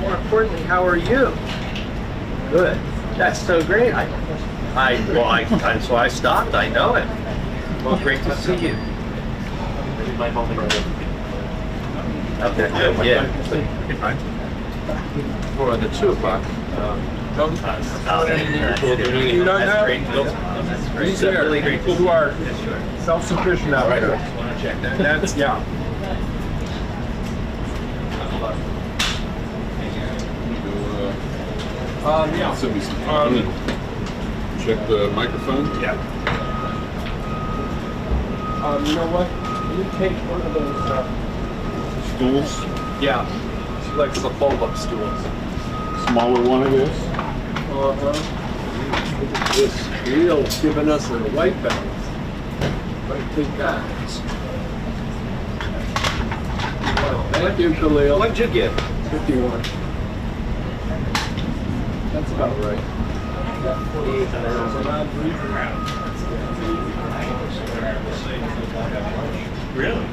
More importantly, how are you? Good. That's so great. That's why I stopped. I know it. Well, great to see you. Okay. Yeah. For the 2 o'clock. You don't know? That's great. These are people who are self-sufficient out there. That's, yeah. Yeah. Send me some. Check the microphone. Yeah. You know what? You take one of those Stools. yeah. She likes the fold-up stools. Smaller one, I guess. Look at this wheel giving us a white balance. I think that. Thank you, Khalil. What'd you get? 51. That's about right. Really?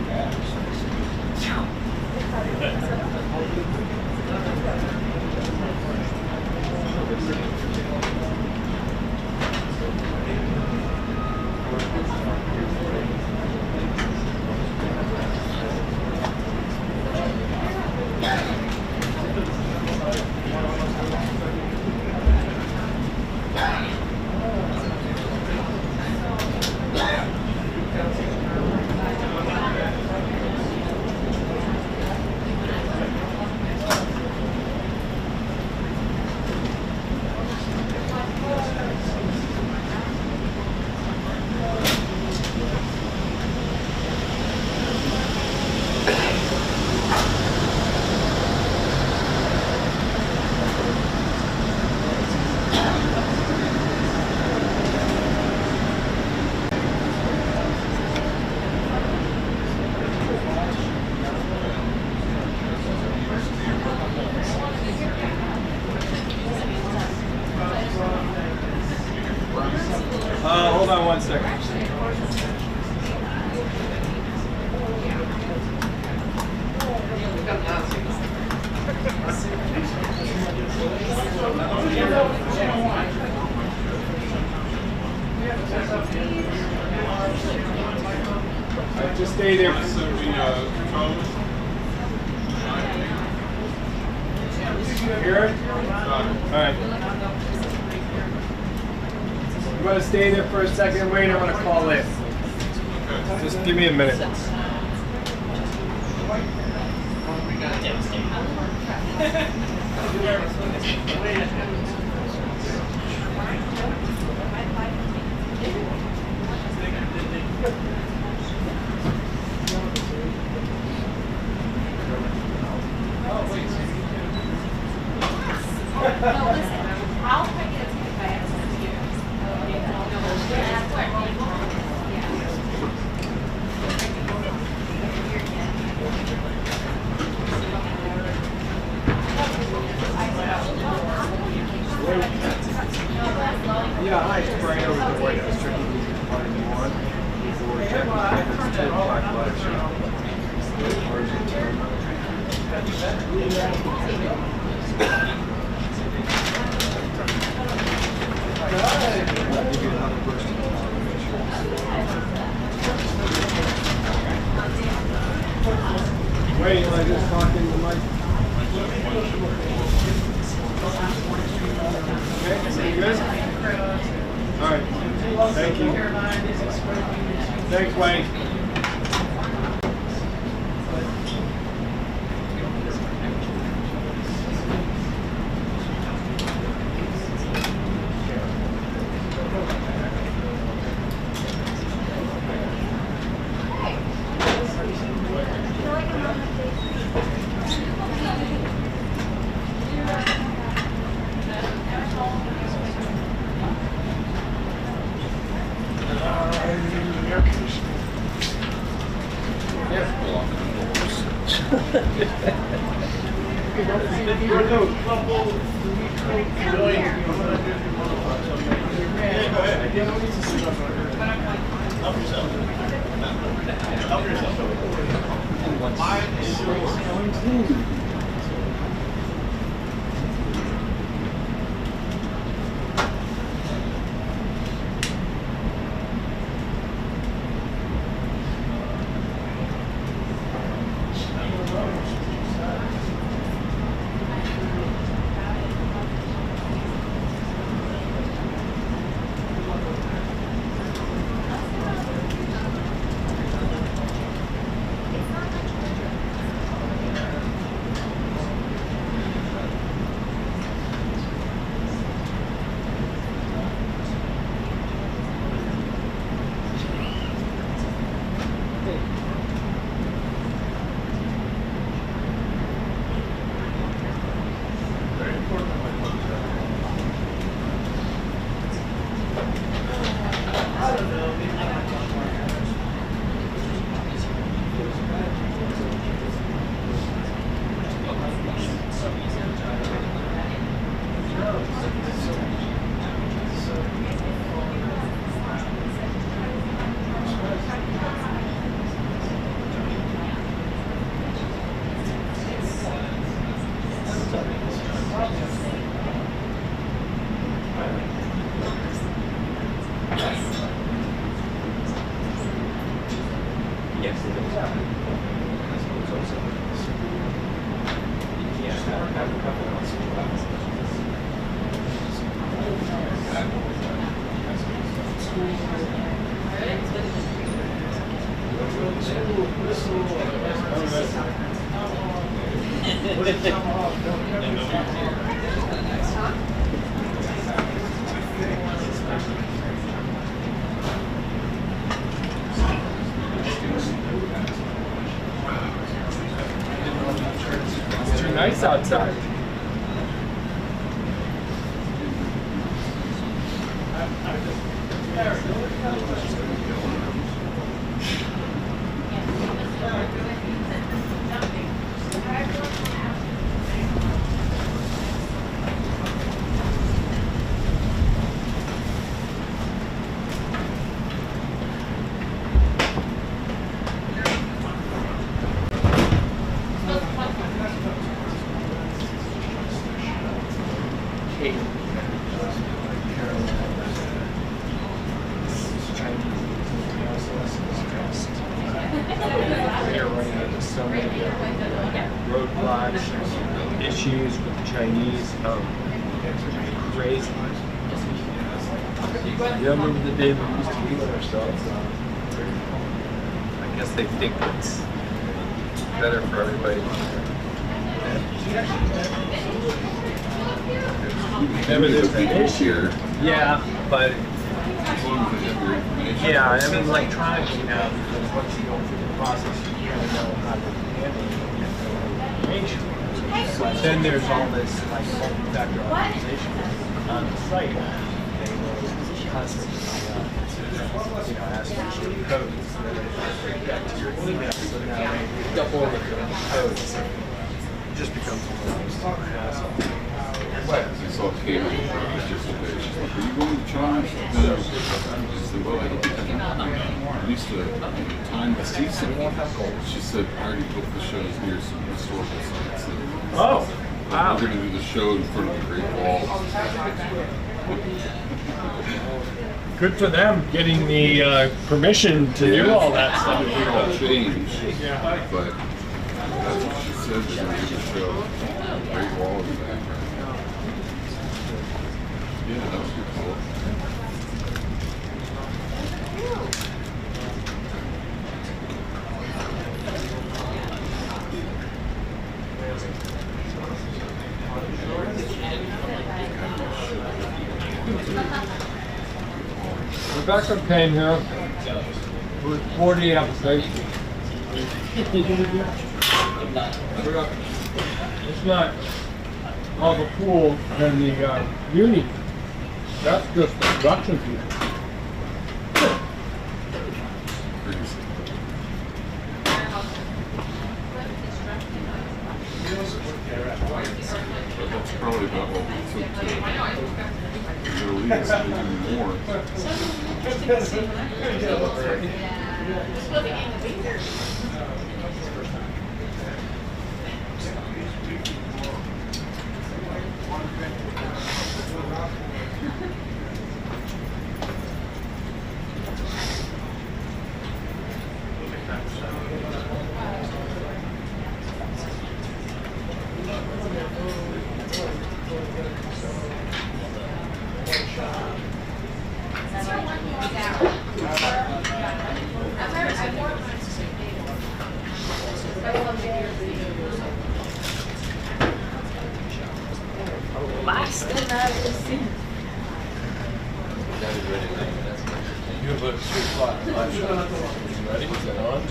Hold on 1 second. Just stay there. Hear it? All right. I'm going to stay there for a second. Wait, I'm going to call in. Just give me a minute. Yeah, hi, it's Brian over the White House Turkey Music Party 1. Before checking tickets to Black Lives Matter. Thank you. Thanks, Wayne. It's too nice outside. They're running into so many roadblocks, issues with the Chinese race. Yeah, I remember the day we used to eat ourselves. I guess they think it's better for everybody. Never is an issue. Yeah, but yeah, I mean, like trying, you know, because once you go through the process, you really know how to handle information. But then there's all this like multi-factor authorization on the site. They will constantly, you know, ask you for codes that are back to your email. So now they double the codes. It just becomes a little hassle. I saw Kate on yesterday. She's like, are you going to China? No. I said, well, I don't think I can. At least the time the season. She said, I already booked the shows near some historical sites. Oh, wow. We're going to do the show in front of the Great Wall. Good for them getting the permission to do all that stuff. Change. Yeah. But that's what she said. They're going to do the show. Great Wall in the background. Yeah, that was pretty cool. Rebecca came here with 40 applications. It's not all the pool and the uni. That's just the production people. That's probably about what we took to the Middle East, maybe more.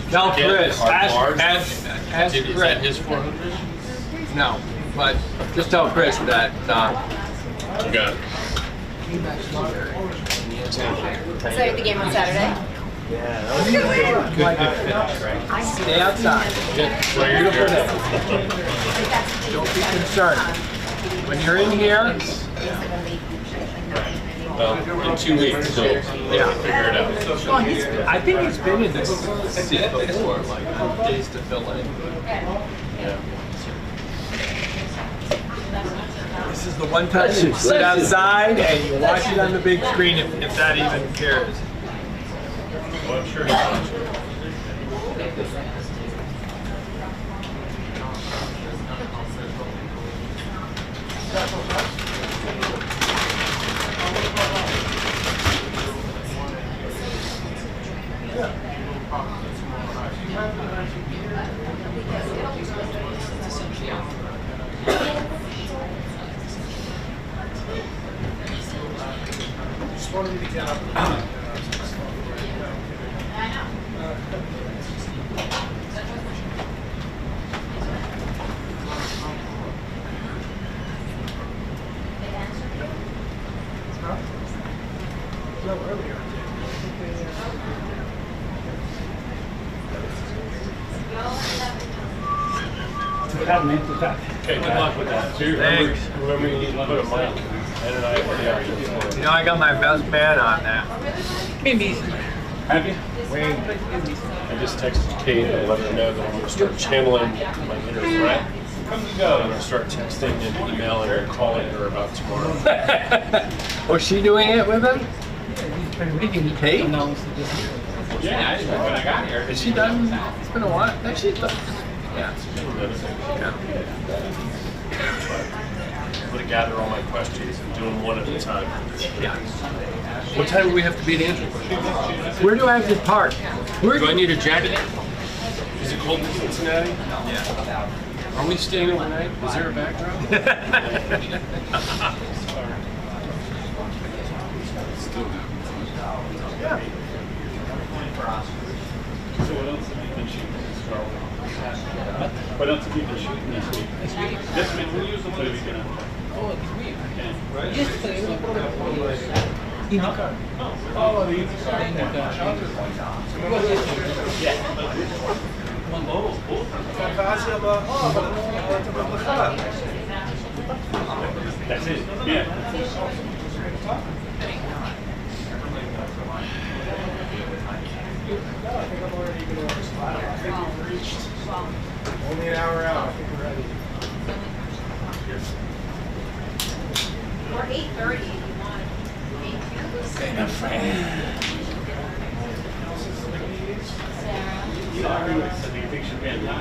Tell Chris, ask Is that his 400? No, but just tell Chris that You got it. So the game on Saturday? stay outside. Beautiful day. Don't be concerned. When you're in here, In 2 weeks, so yeah. figure it out. Well, I think he's been in this seat before, like days to fill in. Yeah. This is the one time you sit outside and you watch it on the big screen if that even cares. Well, I'm sure he's watching. Okay, good luck with that. Thanks. Whoever you need to put a mic. Ed and I You know, I got my best man on that. Have you? I just texted Kate and let her know that I'm going to start channeling my inner threat. I'm going to start texting and emailing her and calling her about tomorrow. Was she doing it with him? Kate? Yeah, I didn't know when I got here. Is she done? It's been a while. Has she done? Yeah. Yeah. I'm going to gather all my questions and do them one at a time. Yeah. What time do we have to be at Andrew? Where do I have to park? Where Do I need a jacket? Is it cold in Cincinnati? Yeah. Are we staying overnight? Is there a backdrop? Still happens. Yeah. So what else have you been shooting this week? What else have you been shooting this week? This week? We'll use the one weekend. Oh, this week? Oh, the easy That's it. Yeah. Only an hour out. I think we're ready. Or 8:30 if you want.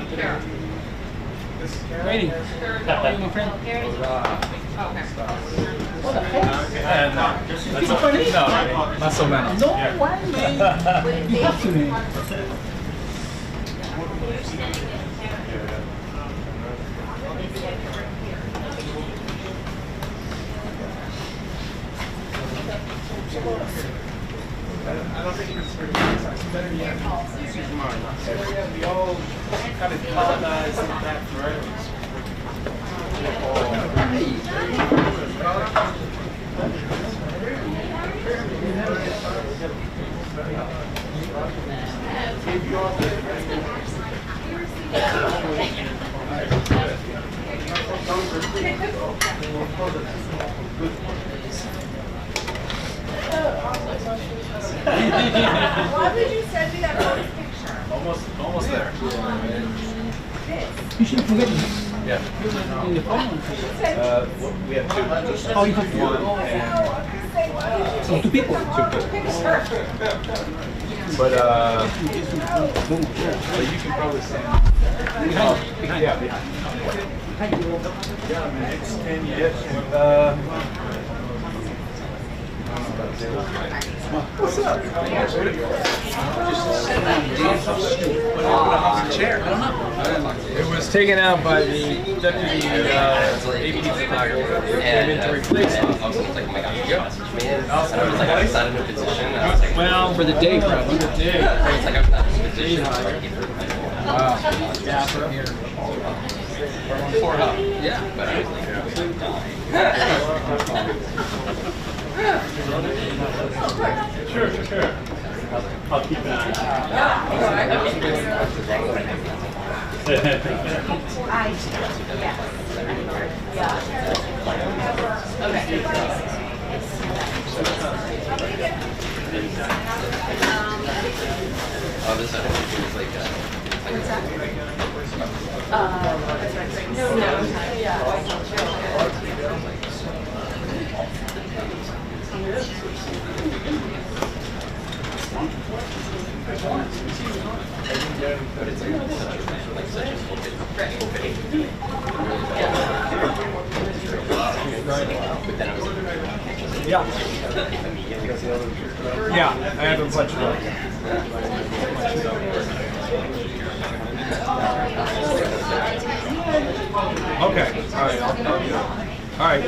8:30. Waiting. My friend. Más o menos. I don't think it's better yet. We all kind of colonized that forever. Why would you send me that first picture? Almost there. You shouldn't forget me. Yeah. In the phone. We have two. Oh, you have One so two people. But you can probably stand. Behind. Yeah, behind. Yeah, man, it's 10 years. What's up? Chair. I don't know. It was taken out by the deputy APD photographer. Came in to replace it. I was like, oh my god, yeah. And I was like, I was not in a position. I was like, Well, for the day, probably. For the day. I was like, I'm not in a position to like get rid of my Wow. Yeah, from here. yeah, but I was Sure. I'll keep an eye all of a sudden it was like Yeah. Yeah, I have a bunch of them. Okay. All right. All right.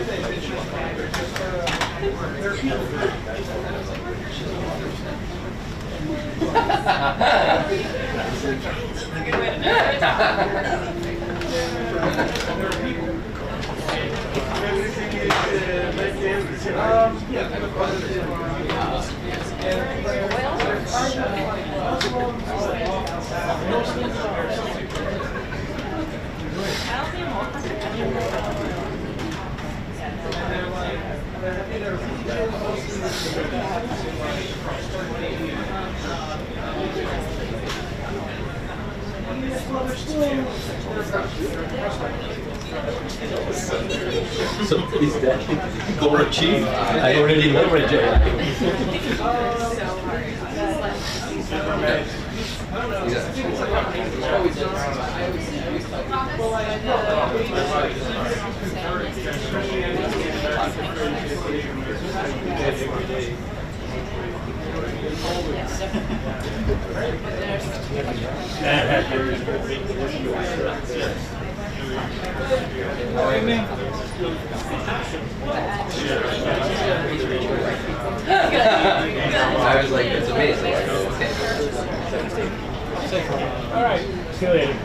So is that goal achieved? I already leveraged it. I was like, it's amazing. Like, okay. All right. See you later.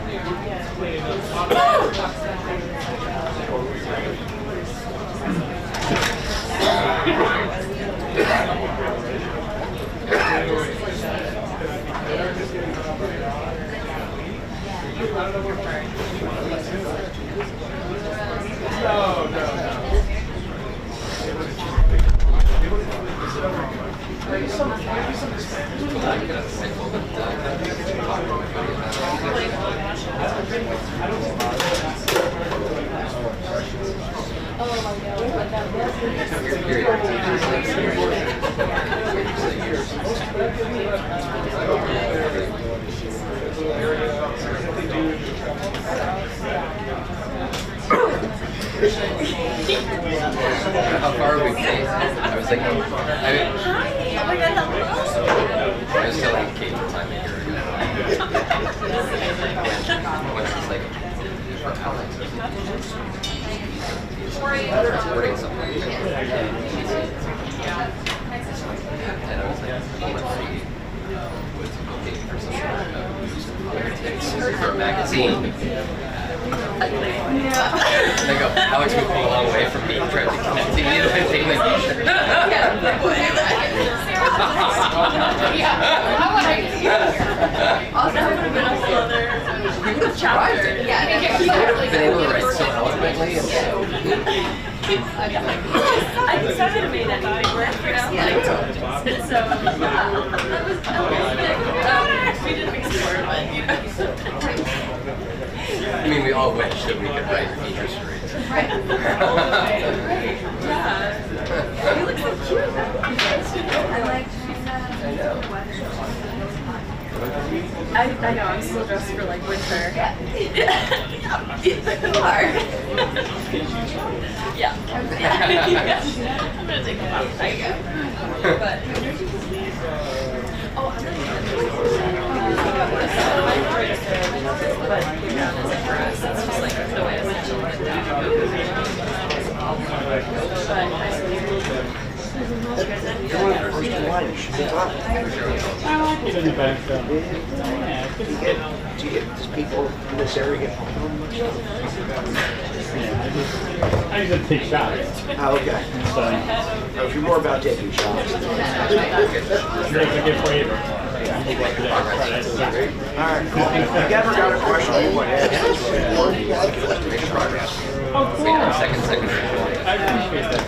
How far are we playing? I was like, I was telling Kate the time a year ago. When she's like, for Alex, recording something. dogs would come a long way from being trying to connect to you and being like, you would have been able to write so eloquently. And I decided to be that big word for now. So, we didn't make sport, but you know. I mean, we all wish that we could write interest rates. Right. Yeah. You look so cute. I like I know, I'm still dressed for like winter. Yeah. You are. Yeah. I'm gonna take it off. I go. But oh, I'm not but for us, it's just like the way it's Do you get people in this area get home much? I usually take shots. Oh, okay. So, If you're more about taking shots. make a good flavor. Alright, cool. If you ever got a question you want to ask, Making progress. Oh, cool. Second. I appreciate that.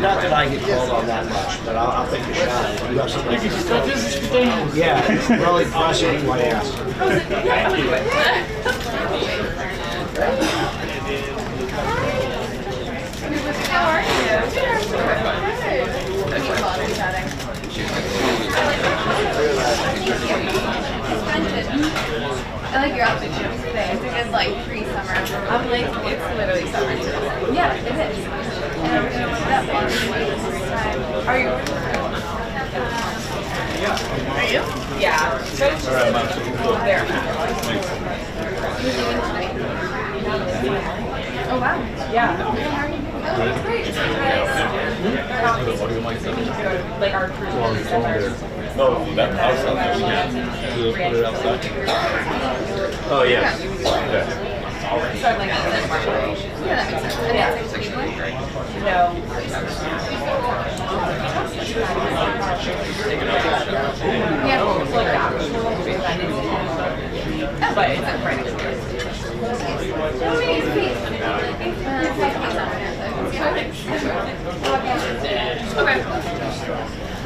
not that I get called on that much, but I'll take a shot. You have something? Yeah, really pressing you want to ask. Thank you. How are you? I like your outfit too. I think it's like pre-summer. I'm like, it's literally summer too. Yeah, it is. And I'm gonna wear that one. Are you? Are you? Yeah. There. Oh wow. Yeah. How are you? Oh, that's great. Like our cruise. Oh, that outside. Yeah. Put it outside. Oh, yeah. So I'm like, yeah, that makes sense. And yeah, it's like no. Yeah, it's like that. But it's a great experience. Okay.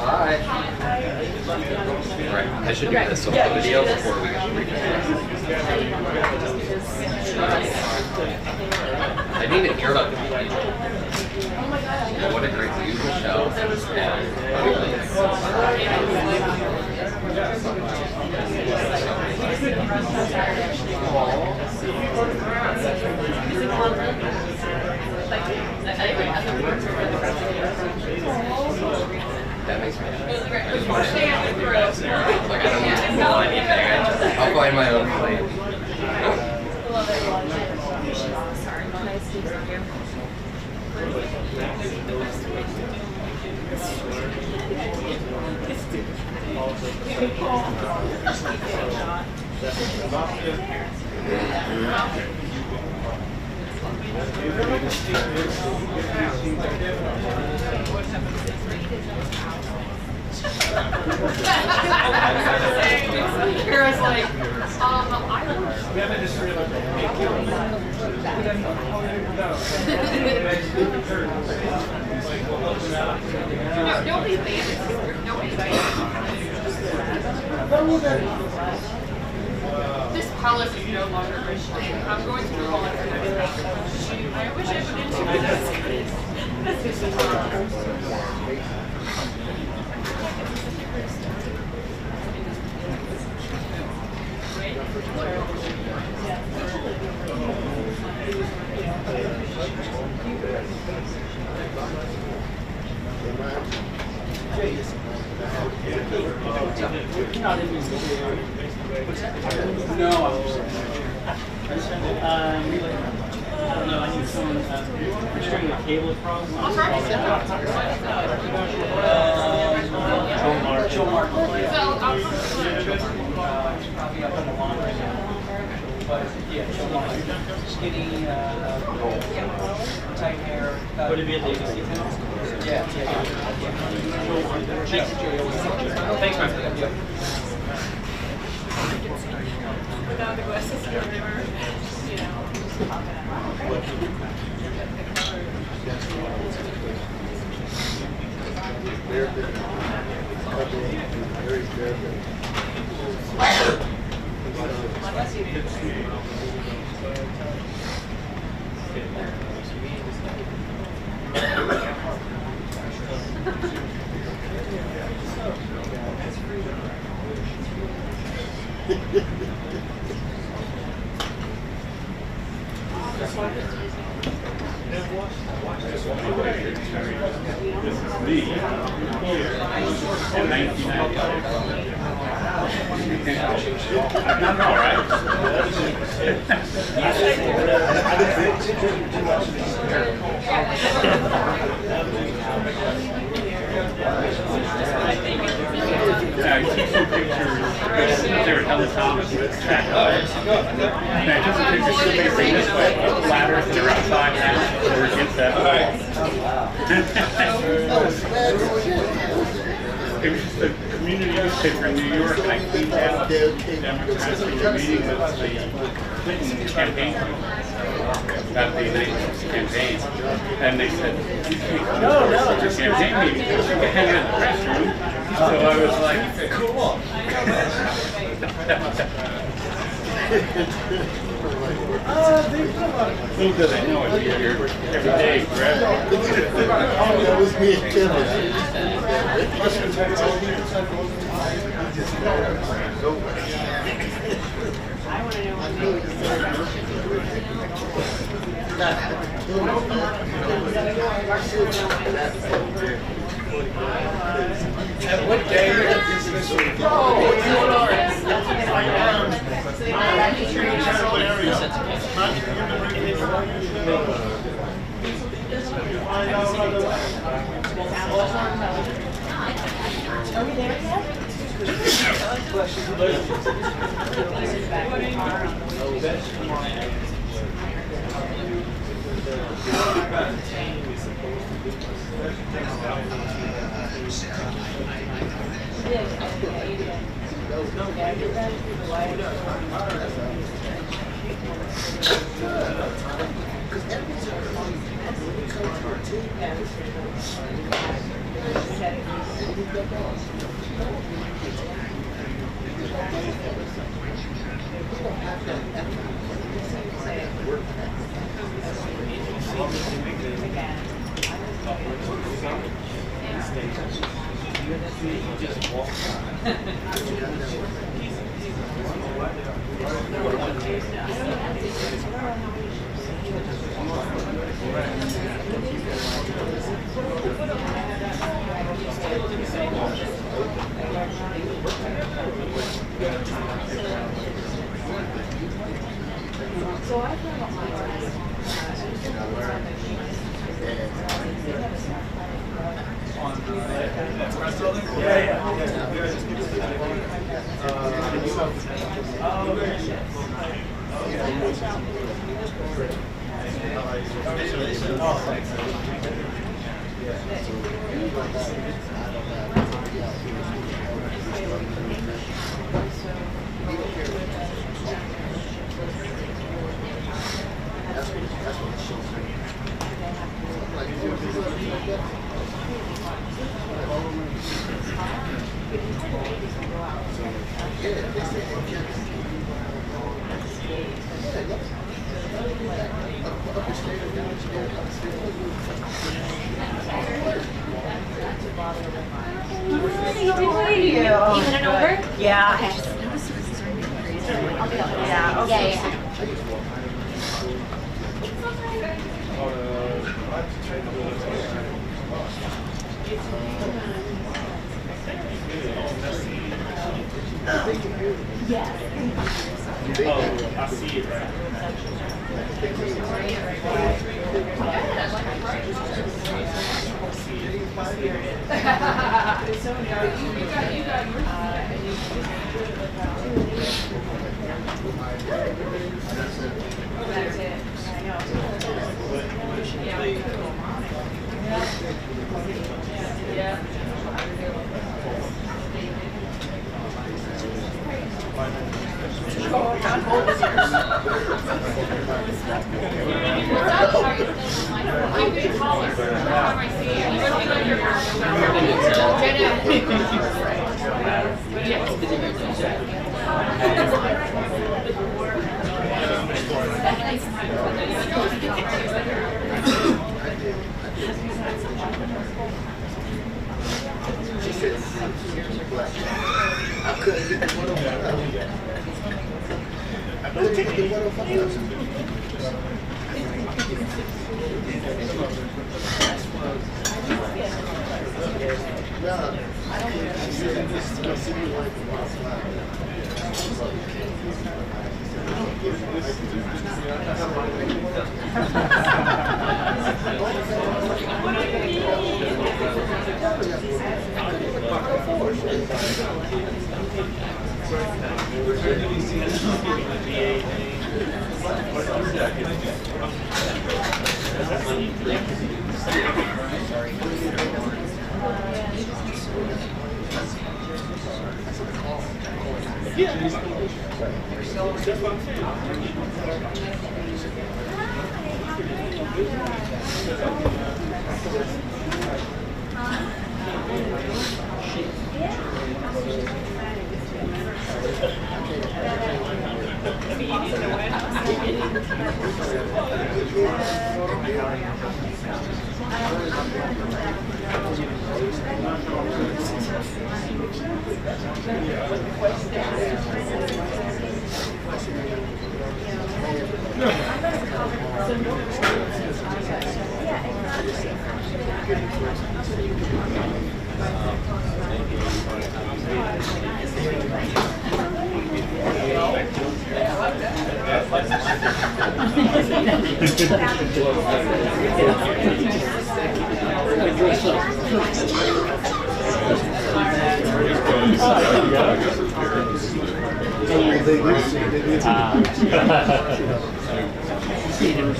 Alright. Right. I should do this video before we get to read. I didn't even hear about the video. What a great musical show. That makes me happy. Like, I don't need to know anything. I'll find my own plate. Kara's like, I no, nobody's banned. Nobody's banned. This palace is no longer Christian. I'm going to move on to the next palace. I wish I would into this. No, no, I need someone stringing a cable across. But Skinny, tight hair. Would it be a legacy? Yeah. Thanks, man. Without the glasses, they were, you know. This is me. In 1995. Not all right. Yeah, I took some pictures. They were Helen Thomas. Man, just a picture facing this way. Ladders and they're outside now. We're against that wall. It was just a community newspaper in New York, and I cleaned out Democrats in the meeting with the Clinton campaign about the United campaign. And they said, you can't come to your campaign meeting, you can hang out in the press room. So I was like, cool. Little did I know I'd be here every day forever. That was me and Tim. At what day is this? Are we there yet?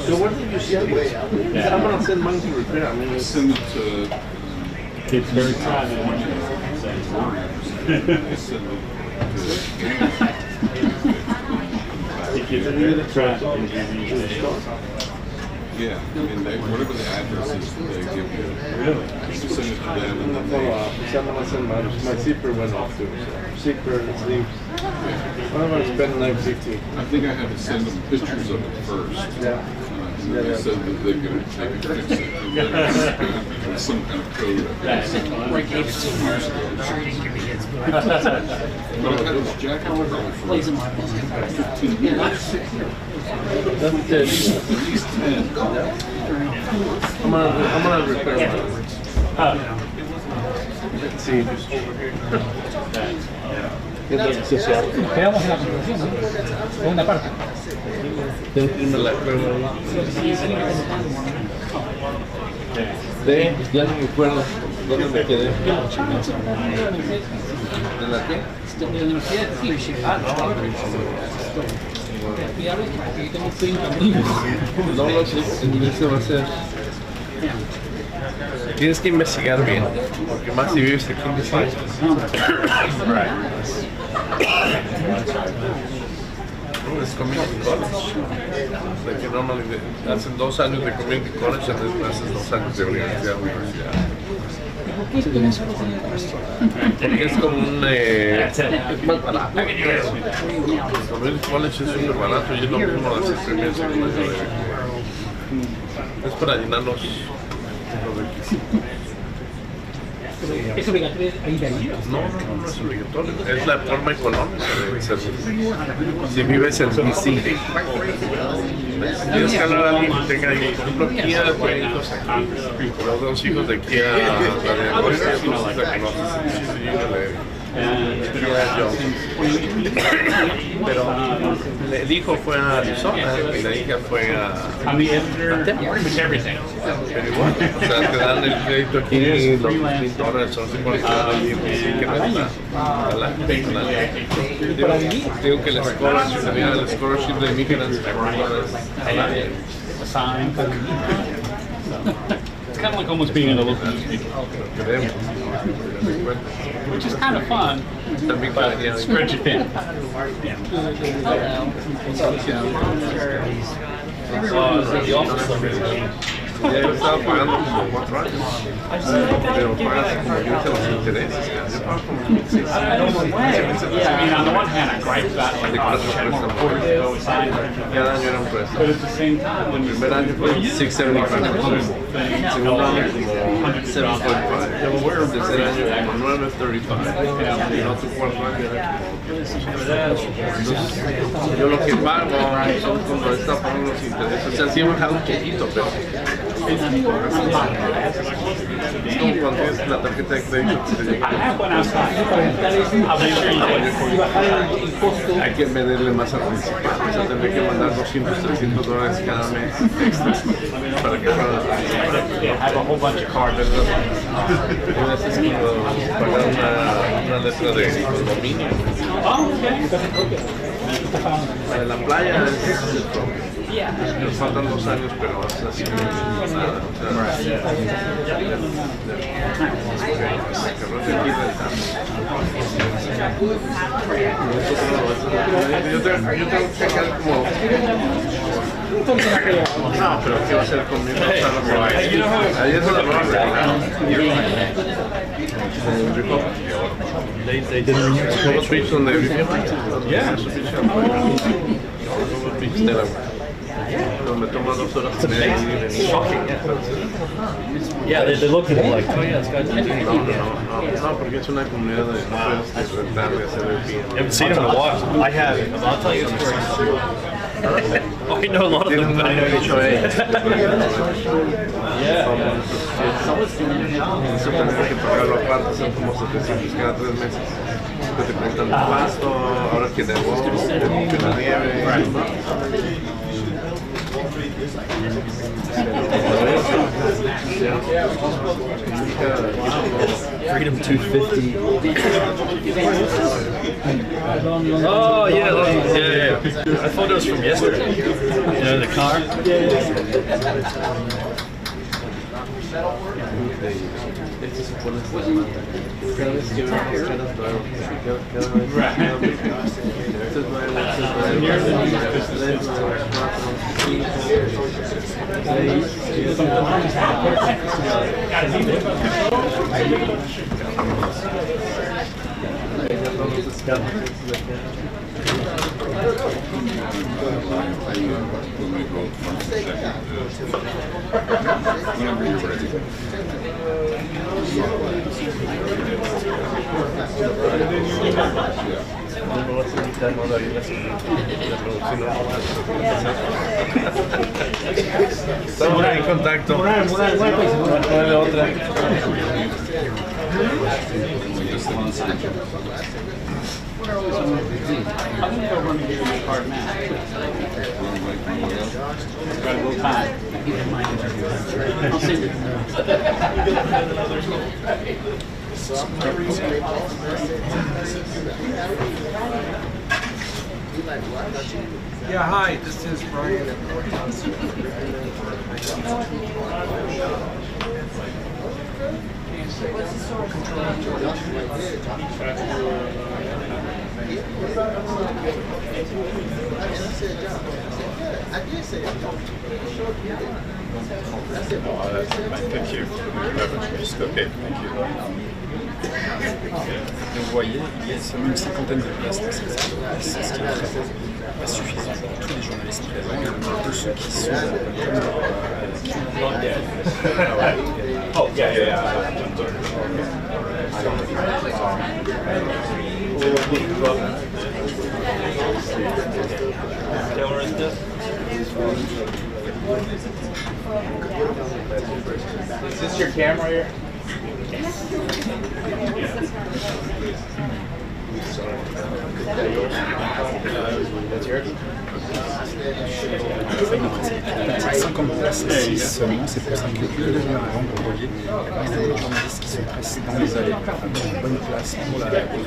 So what did you send it? I'm gonna send mine to repair. I mean, I send it to It's very private. I send It gives you the trash and gives you the yeah, and they, whatever the address is that they give you. Really? You send it to them and then follow up. I'm gonna send my zipper went off too. Zipper, sleeves. I'm gonna spend like 50. I think I had to send them pictures of it first. Yeah. And then they said that they could fix it. And then there was some kind of code. I gave it 2 years ago. But I've had this jacket probably for 15 years. That's At least 10. I'm gonna repair mine. Let's see. Quedamos en la conclusión, ¿no? Segunda parte. Tengo que irme a la prueba. Ya no me acuerdo dónde me quedé. ¿De la qué? De la universidad, sí. Ah, no. No lo sé, ese va a ser. Tienes que investigar bien, porque más si vives aquí en España. Right. Es community college. Like que normally hacen 2 años de community college y después haces 2 años de universidad. Porque es como un más barato. Community college es súper barato y es lo mismo de hacer primer segundo año de. Es para llenarnos los requisitos. ¿Es obligatorio ir ahí? No es obligatorio. Es la forma económica de hacerlo. Si vives en DC, tienes que hablar a alguien que tenga ahí. Por ejemplo, Kia tiene hijos aquí. Los 2 hijos de Kia, la de Boyce, no sé si la conoces. Pero el hijo fue a Arizona y la hija fue a... I'm the editor, pretty much everything. Pero igual, o sea, te dan el crédito aquí, los $20 son por cada libro, así que no está digo que el scholarship de immigrants al año. It's kind of like almost being in a local newspaper, which is kind of fun, but spread you thin. The office number is Ya yo estaba pagando como 4 años, pero pagas como 15 los intereses. Yo pago como 16. I mean, on the one hand, I gripe about like, oh, I wish I had more reporters to go sign, Cada año era un préstamo. but at the same time, when El primer año fue $675. Segundo año como $745. El tercer año como $935. Y el otro cuarto año era yo lo que pago son como está pagando los intereses. O sea, sí he bajado un poquito, pero es como cuando tienes la tarjeta de crédito que te llega. Hay que medirle más al principal, o sea, tendré que mandar $200, $300 cada mes extras para que puedan have a whole bunch of cards. es cuando pagar una letra de condominio. La de la playa es el propio. Nos faltan 2 años, pero es así nada. Yo tengo que checar como... No, pero ¿qué va a hacer conmigo? Ahí es la nueva realidad. They didn't renew the Todos los beach donde vivimos. Me toma 2 horas y media. Yeah, they looked at it like, oh yeah, it's got No, porque es una comunidad de no puedes disfrutar de hacer el bien. I haven't seen him in a while. I haven't. I'll tell you a story. Oh, I know a lot of them. I know HOA. Yeah. Eso tendría que pagarlo aparte, son como 700 cada 3 meses. Que te cuentan el pasto, ahora que debo, que la nieve. Freedom 250. Oh yeah, yeah. I thought it was from yesterday. You know, the car. Cada vez que veo las caras nuevas, cada vez Whenever you're ready. Estamos en contacto. Otra. I'm going to go run and give you a card now. Got a little time. I'll see you. Yeah, hi, this is Brian. Thank you. Okay, thank you. Vous voyez, il y a seulement une cinquantaine de places dans cette salle. C'est ce qui est très pas suffisant pour tous les journalistes présents, tous ceux qui sont Oh, yeah, yeah, yeah. Is this your camera here? C'est 50 places assises seulement, c'est pour ça que plus de demi-heure avant, vous voyez, il y a énormément de journalistes qui sont pressés dans les allées pour prendre une bonne place pour la place de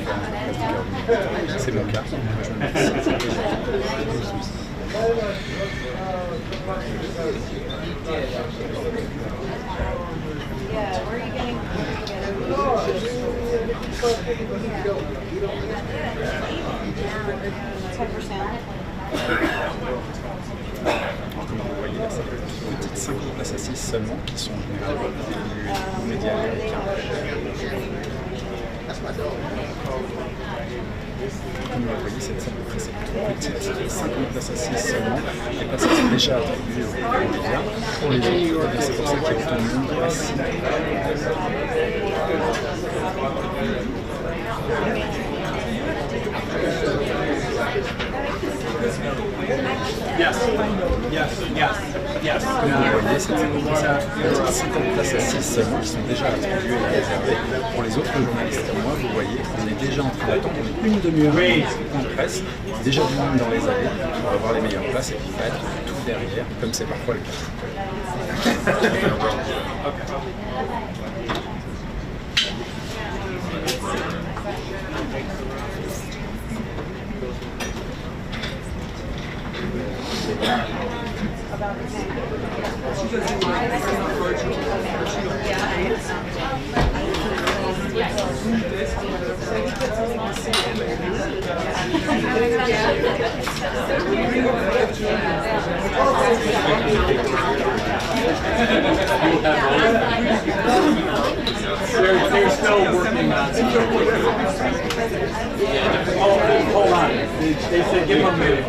Karoline. C'est mon cas. Yeah, where are you getting? Comme vous voyez, là, c'est des petites 50 places assises seulement qui sont généralement des médias américains. Comme vous voyez, cette salle de presse est trop petite, 50 places assises seulement. Les places sont déjà attribuées aux médias. Pour les autres, c'est pour ça qu'il y a autant de monde assis. Yes, yes, yes, yes. Comme vous voyez, cette 50 places assises seulement qui sont déjà attribuées et réservées. Pour les autres journalistes comme moi, vous voyez, on est déjà en train d'attendre. On est une demi-heure en presse, déjà du monde dans les allées pour avoir les meilleures places et puis pas être tout derrière, comme c'est parfois le cas. They're still working on it. Hold on. They said give them a minute.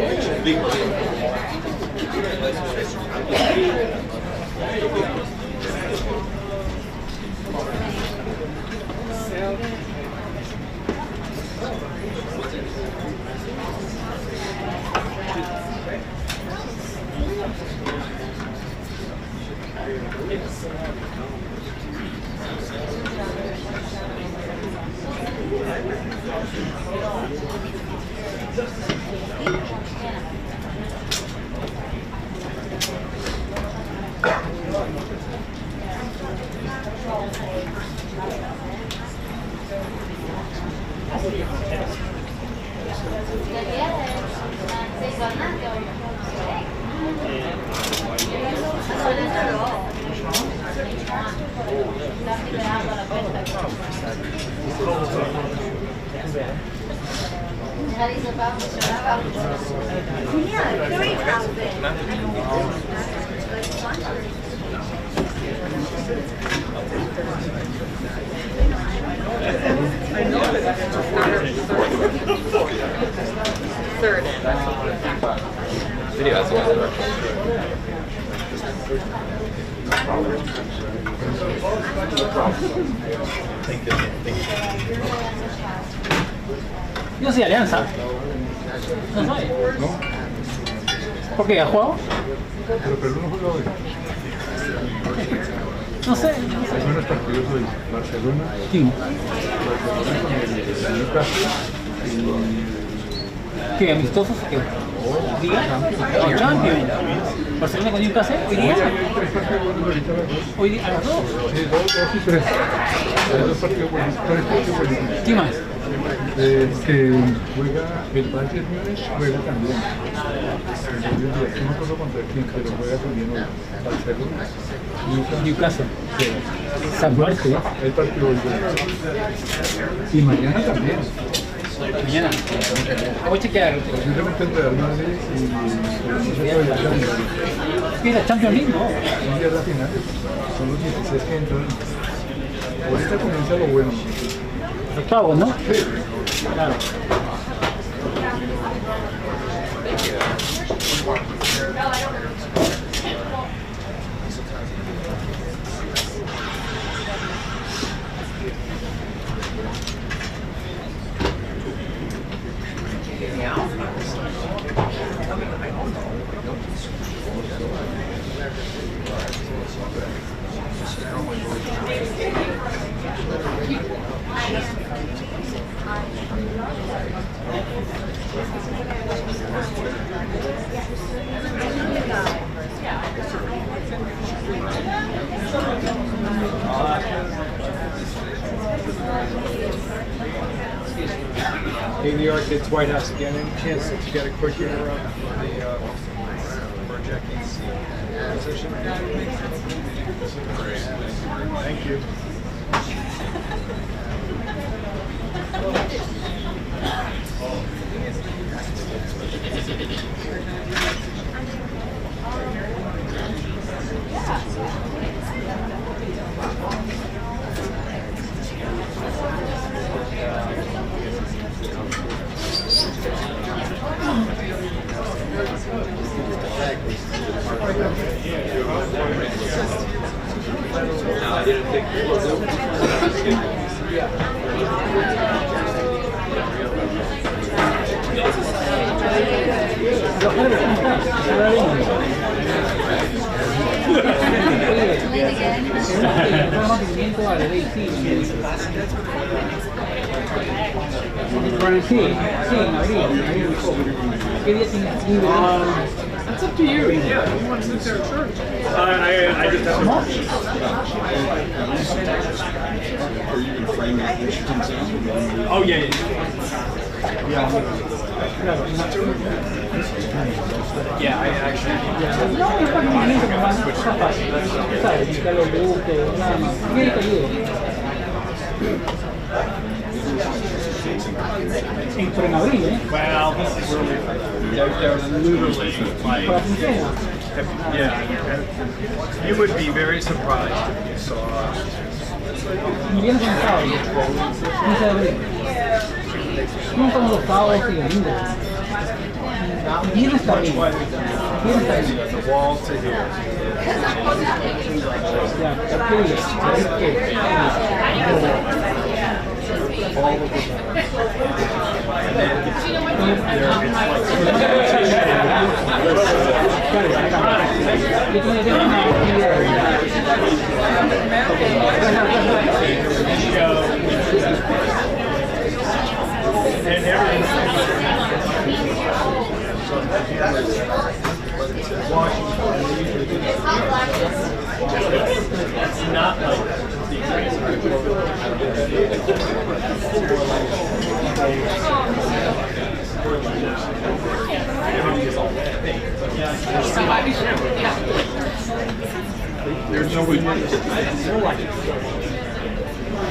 Third. Video, that's what Yo soy Alianza. No soy. ¿Por qué? ¿Ha jugado? Pero Perú no juega hoy. No sé. Hay menos partidos hoy. Barcelona. ¿Quién? Barcelona con el Newcastle. ¿Qué? ¿Amistosos o qué? ¿Liga? ¿O Champions? ¿Barcelona con Newcastle? ¿Hoy día? ¿Hoy día? ¿A las 2? Sí, 2 y 3. Hay 2 partidos buenísimos. 3 partidos buenísimos. ¿Qué más? Que juega el Bayern Múnich, juega también. No me acuerdo contra quién, pero juega también hoy. Barcelona. Newcastle. San Muerte. El partido hoy. Y mañana también. Mañana. Voy a chequear. Posiblemente el Real Madrid y el Champions. ¿Qué? ¿La Champions League? No. Un día es la final. Son los 16 que entran. Ahorita comienza lo bueno. Octavos, ¿no? Sí. Claro. Hey, New York, it's White House again. Any chance that you got a quick interrupt for the projecting position? Thank you. Sí, en abril. ¿Qué día tienes libre? That's up to you. Yeah, you want to sit there at church? I just have to. Are you going to frame it when she comes out? Oh, yeah. Yeah, I actually. No, es para un momento más fácil. ¿Sabes? Ya lo busco, nada más. ¿Qué te ayudo? Pero en abril, ¿eh? Well, this is really. They're literally like. Yeah. You would be very surprised if you saw. Mi viernes en sábado, 15 de abril. No como los sábados y domingos. Viernes también. Viernes también. The wall to here. Ya, ¿qué día? All of the and then it's not like There's no way.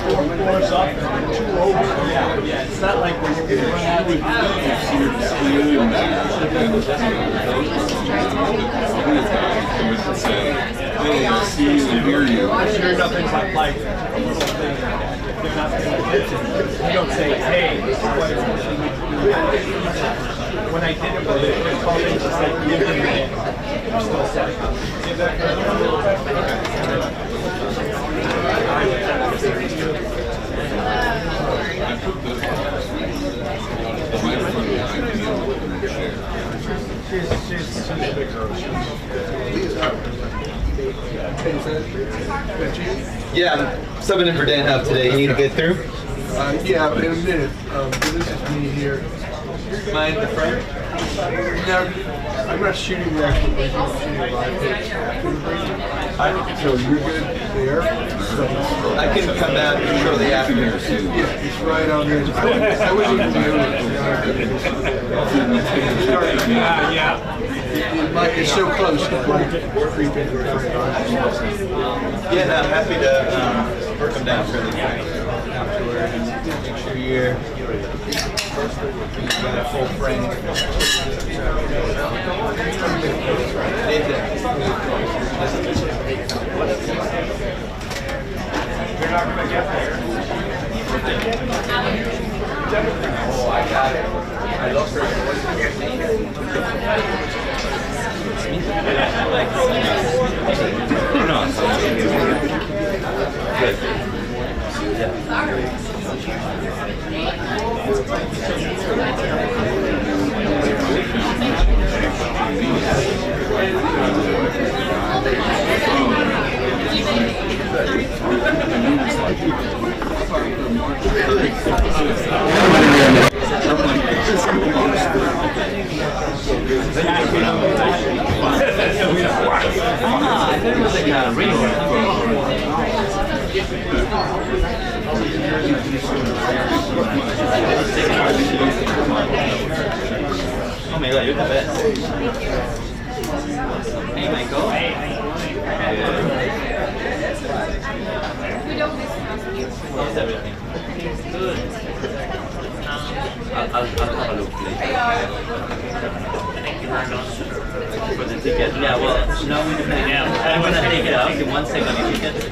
Four floors up and two over. Yeah. It's not like when you run out of Hey, I see you and hear you. Sure, nothing's like a little thing like that. They're not going to get it. You don't say, hey, this is what it's going to do. When I did it with it, it's called it just like giving it. I'm still setting up. Give that I put the microphone behind me in the chair. She's a big girl. Yeah, I'm subbing in for Dan Hub today. You need to get through? Yeah, but in a minute. This is me here. Mind the front? No, I'm not shooting the actual break, I'm shooting live pitch. So you're good there. So I can come down shortly after. yeah, it's right on there. I wouldn't even do it. Yeah. It's so close. Yeah, no, I'm happy to work them down fairly quick afterward and make sure you're got a full frame. You're not going to get there. Oh, I got it. I love her. Oh my god, you're the best. Hey, Michael. How's everything? Good. I'll have a look later. Thank you very much for the ticket. Yeah, well, now I'm gonna take it out in 1 second if you get it.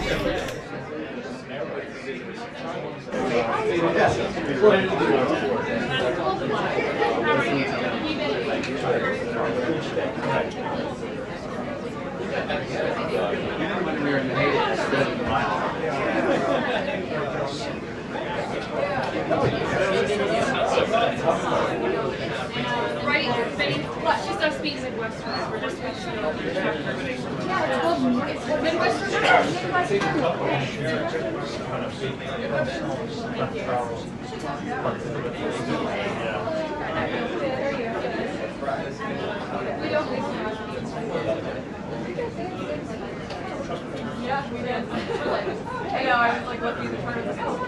Right, Betty, watch, she starts speaking Midwestern. We're just switching it over. It's Midwestern. Yeah, we did. I know, I was like looking at the front of the house.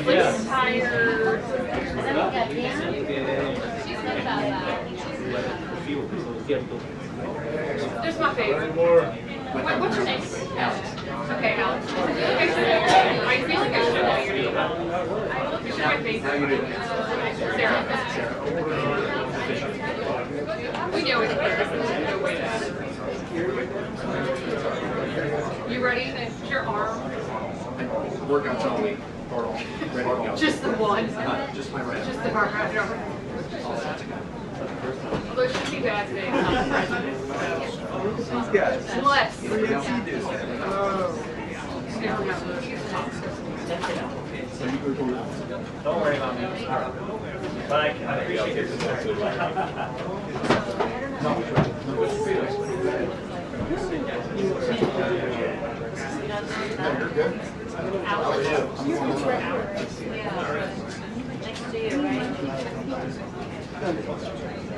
He's tired. She's not about that. There's my favorite. What's your name? Alex. Okay, Alex. I feel like I should know your name. She's my favorite. Sarah. We know it's better. No way to. You ready? It's your arm. Workouts only. Just the one. Just my right. Just the heart rate. Although it shouldn't be bad today. These guys. Unless. What do you do? Don't worry about me. But I appreciate your support. You're good? How are you?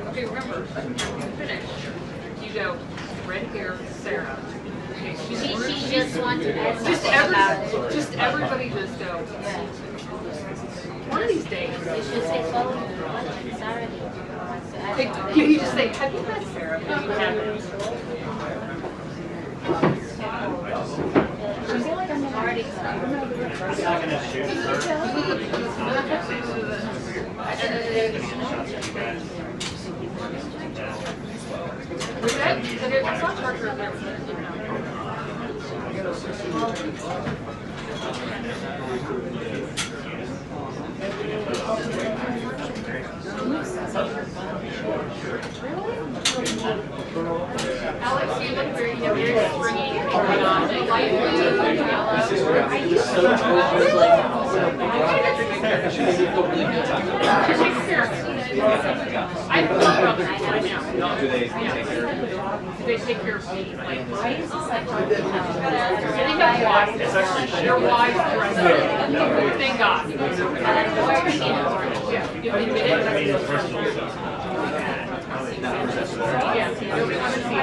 Okay, remember, finish. You go, red hair, Sarah. Okay, She just wants to ask just everybody just go. One of these days. You should say following Saturday. You just say, have you met Sarah? But you haven't. I feel like I'm already It's not hard for Alex, you look very springy. Light blue, yellow. I don't know about this right now. Do they take care of you? Do they take care of me? Like, they have wives. Their wives dress up. Thank God. Yeah, nobody wants to see it.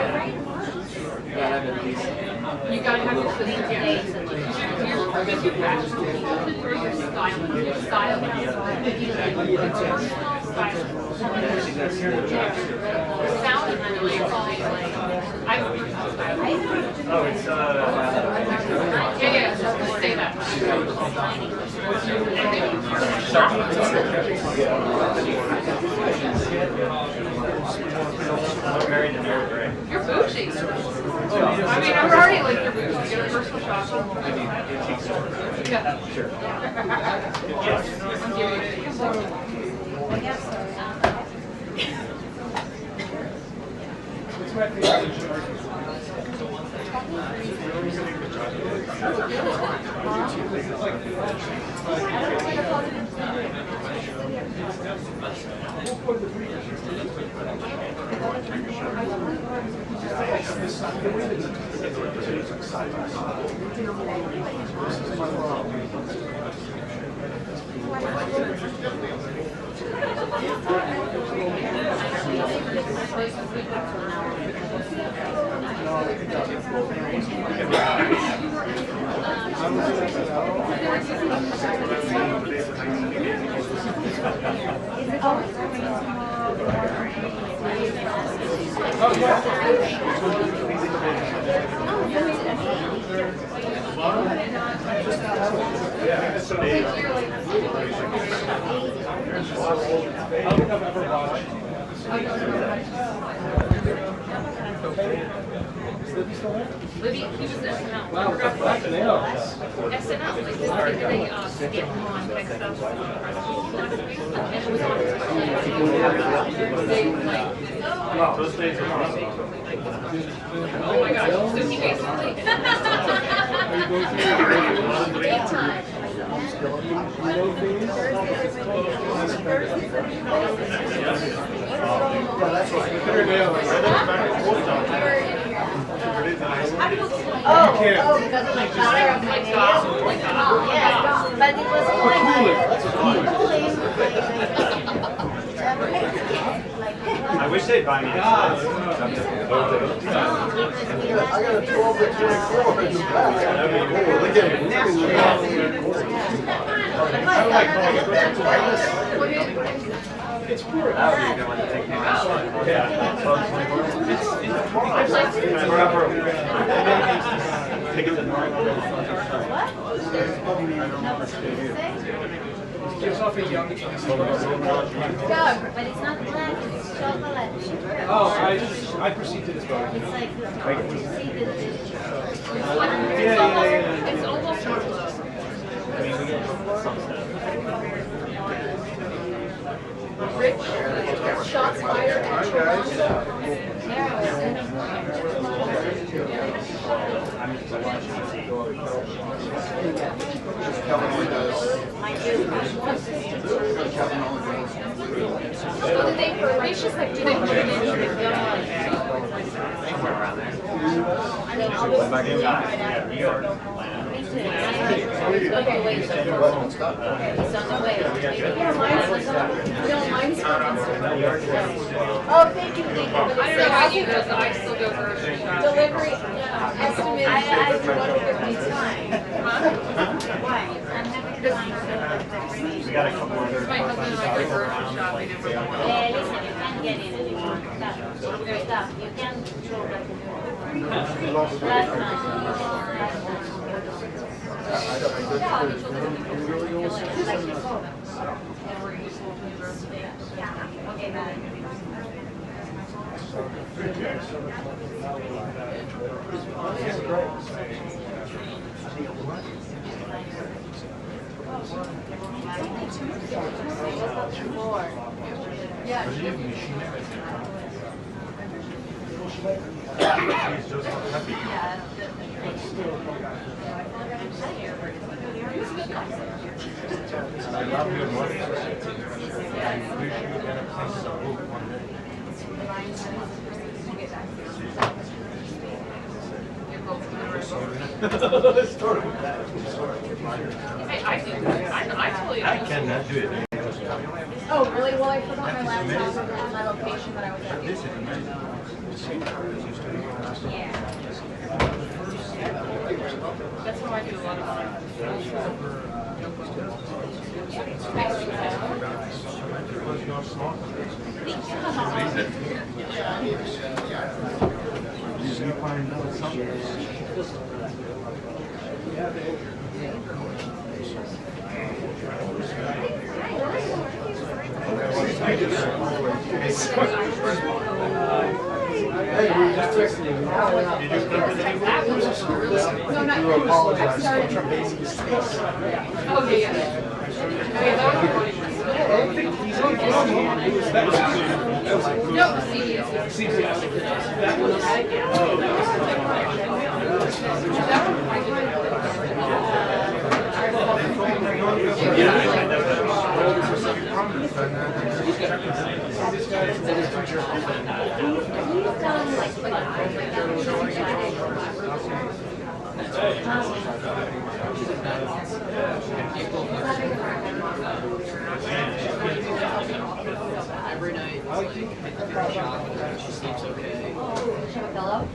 You gotta have your sister, yeah. You're too passionate. You have to throw your style in. Your style is the sound is really like, I have a personal style. Oh, it's Yeah, just say that. You're bougie. I mean, I'm already like you're bougie. You get a personal shopper. Yeah. Sure. Libby, he was SNL. Wow, SNL. SNL, like they skit on like stuff. And it was on they like those days are awesome. Oh my gosh, so he basically Oh, because of my color of my nails. Oh, yeah, but it was I wish they'd buy me a I got a 12 to 24 in the back. Look at it. I like calling it. It's poor. That would be take me out. Yeah. 12 to 24. Take it to It gives off a young dark, but it's not black, it's chocolate. Oh, I perceived it as dark. It's like preceded. It's almost chocolate. I mean, we get some stuff. Rich, shots fired at So did they furnish just like do they put it in the somewhere around there? I mean, I'll just okay, wait. It's on the way. Mine's on Oh, thank you, thank you. I don't know how you go, so I still go grocery shopping. Delivery estimate. I Why? I'm having We got a couple other. My husband and I go grocery shopping and we're going. listen, you can't get in anymore. Stop. You can't throw like last night. Okay, got it. I love your money. I wish you had a place of hope one day. I cannot do it. Oh, really? Well, I forgot my laptop at my location, but I was at. Yeah. That's how I do a lot of You find out something. Hey, we were just texting you. Did you come to the table? No, not You apologize for Okay, yeah. Okay, that was funny. No, Every night, I take a shower, she sleeps okay. Should I have a pillow?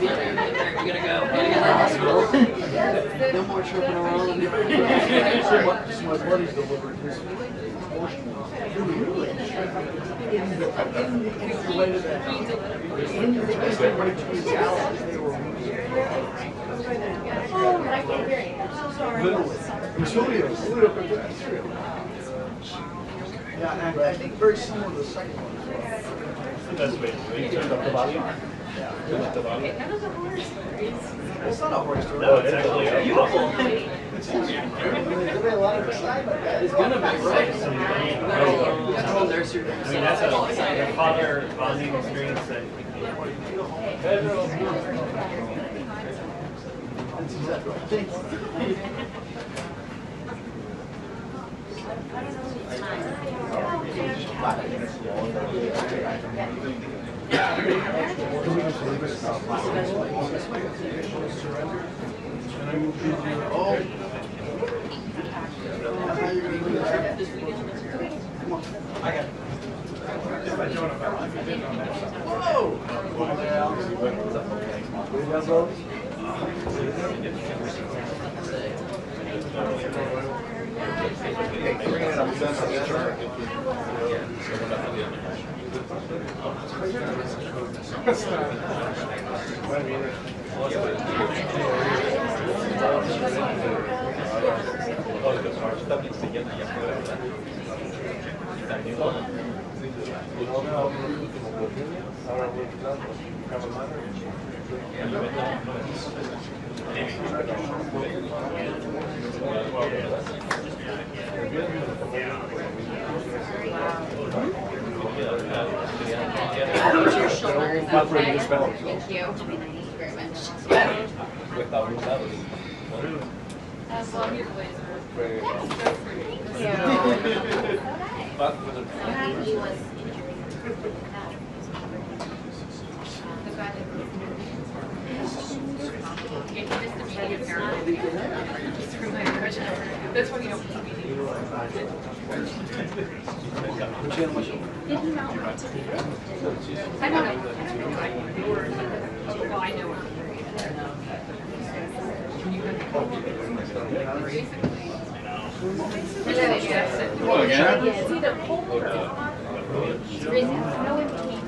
You gotta go. No more tripping around. So my buddy delivered his insulated that. Right to his house, they were literally. Julio put that through. Yeah, and I think very similar to the second one. That's what you turned up the volume? Yeah. Turn up the volume? It's not a horse story. No, it's actually beautiful. It's easier. There's gonna be a lot of excitement. It's gonna be right. I mean, that's a father bonding experience that. That's exactly right. Thank you. Thank you. Thank you very much. As long as your blazer. Thank you. He was That's why you don't put me. Did he not want to be? I don't know. Well, I know him. Hello again. It's either cold or hot. There is no in between.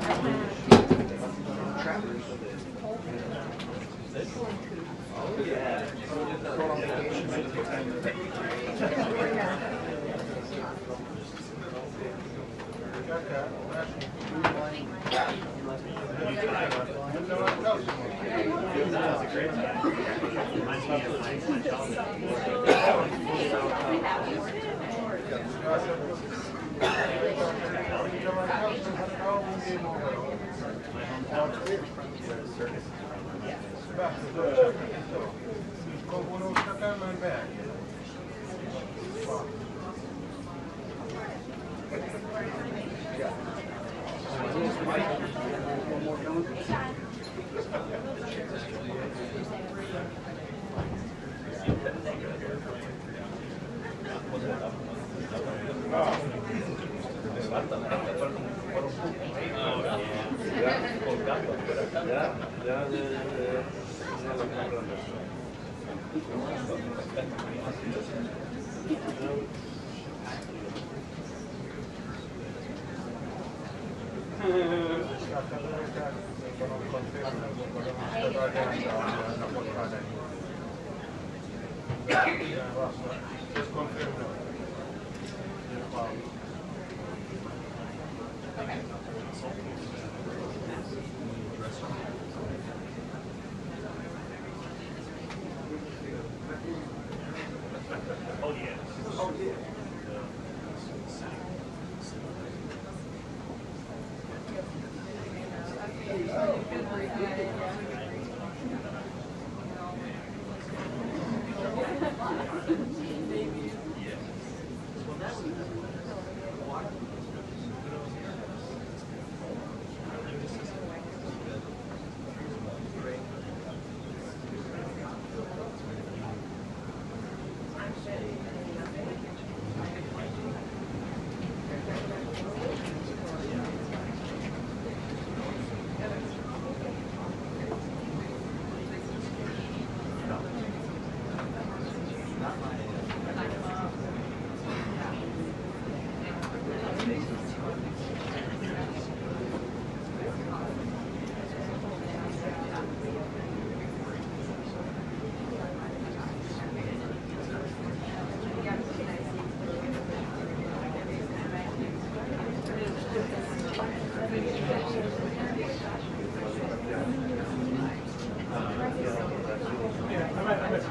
I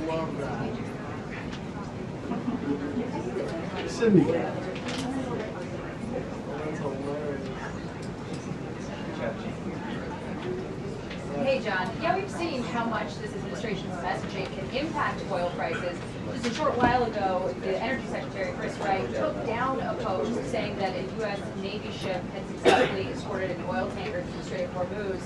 love that. Cindy. Hey, John. Yeah, we've seen how much this administration's messaging can impact oil prices. Just a short while ago, the Energy Secretary, Chris Wright, took down a post saying that a U.S. Navy ship had successfully escorted an oil tanker to the Strait of Hormuz.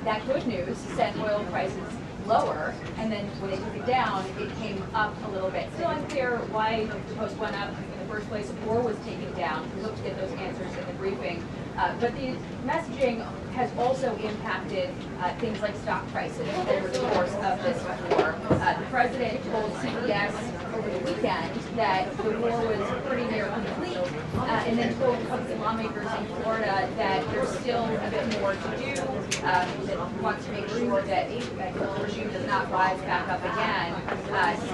That good news sent oil prices lower, and then when they took it down, it came up a little bit. Still unclear why the post went up in the first place or was taken down. We hope to get those answers in the briefing. But the messaging has also impacted things like stock prices over the course of this war. The president told CBS over the weekend that the war was pretty near complete, and then told lawmakers in Florida that there's still a bit more to do, that wants to make sure that the regime does not rise back up again,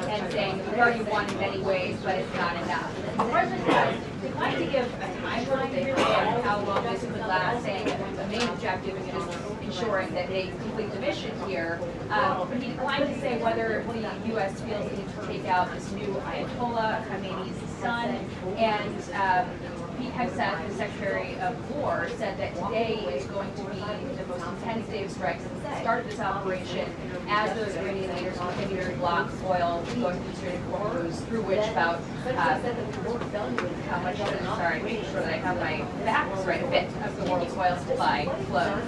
and saying we've already won in many ways, but it's not enough. The president has declined to give a timeline really on how long this could last, saying that the main objective is just ensuring that they complete the mission here. But he declined to say whether the U.S. feels it needs to take out this new Ayatollah, Khamenei's son, and Pete Hegseth, the Secretary of War, said that today is going to be the most intense day of strikes since the start of this operation, as those Iranian leaders continue to block oil going through the Strait of Hormuz, through which about how much, sorry, make sure that I have my facts right, a bit of the world's oil supply flows.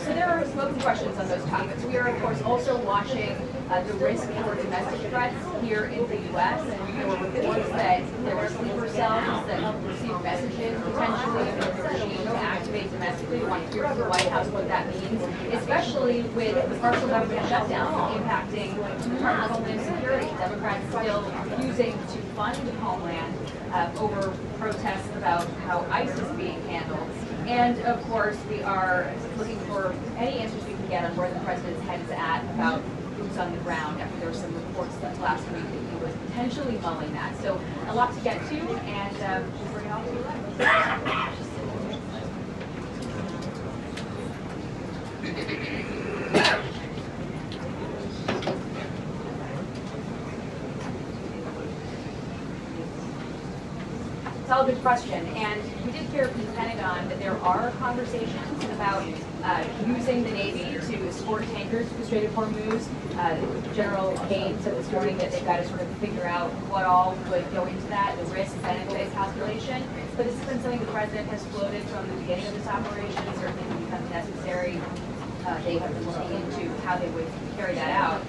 So there are smoking questions on those topics. We are, of course, also watching the risk for domestic threats here in the U.S. And there were reports that there were sleeper cells that received messages potentially from the regime to activate domestically. We want to hear from the White House what that means, especially with the partial government shutdown impacting the Department of Homeland Security. Democrats still refusing to fund Homeland over protests about how ICE is being handled. And of course, we are looking for any answers we can get on where the president's head is at about boots on the ground, after there were some reports that last week that he was potentially mulling that. So a lot to get to, and we'll bring it all to you live. It's all a good question, and we did hear from the Pentagon that there are conversations about using the Navy to escort tankers to the Strait of Hormuz. General Kane said this morning that they've got to sort of figure out what all would go into that, the risk-benefit calculation. But this has been something the president has floated from the beginning of this operation. Certainly when it becomes necessary, they have been looking into how they would carry that out.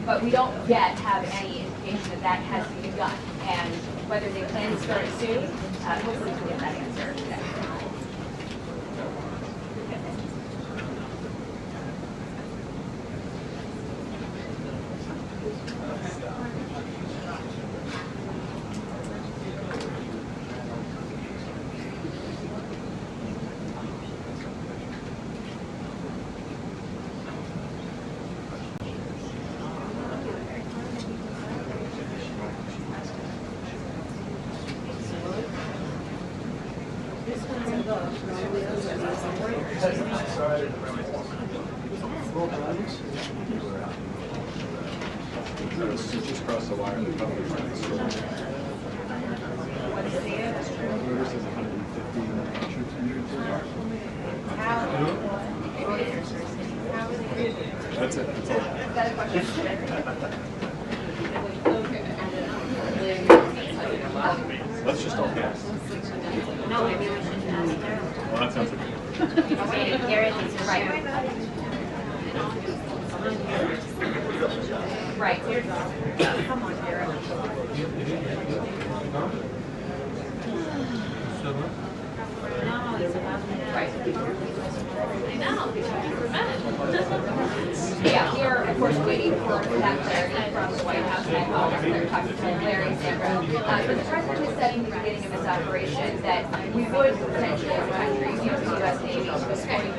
But we don't yet have any indication that that has begun. And whether they plan to start it soon, hopefully we'll get that answer today. Just cross the wire. The company That's it. That's all. Is that a question? Let's just all guess. No, maybe we should ask her. Well, that sounds good. Wait, Garrett needs to write. Right. Come on, Garrett. Right. I know. Yeah, here course, waiting for that clarity from the White House, and I apologize, they're talking to Larry and Sandra. But the president has said in the beginning of this operation that we would potentially, as a country, use the U.S. Navy to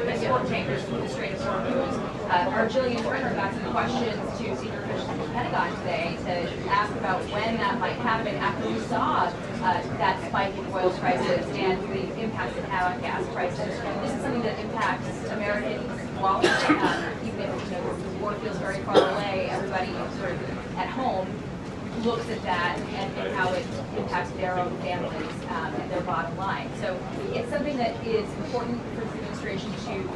escort tankers through the Strait of Hormuz. Our Jillian Turner got some questions to senior officials in the Pentagon today to ask about when that might happen after we saw that spike in oil prices and the impact it had on gas prices. This is something that impacts Americans' wallets, even if the war feels very far away. Everybody sort of at home looks at that and how it impacts their own families and their bottom line. So it's something that is important for the administration to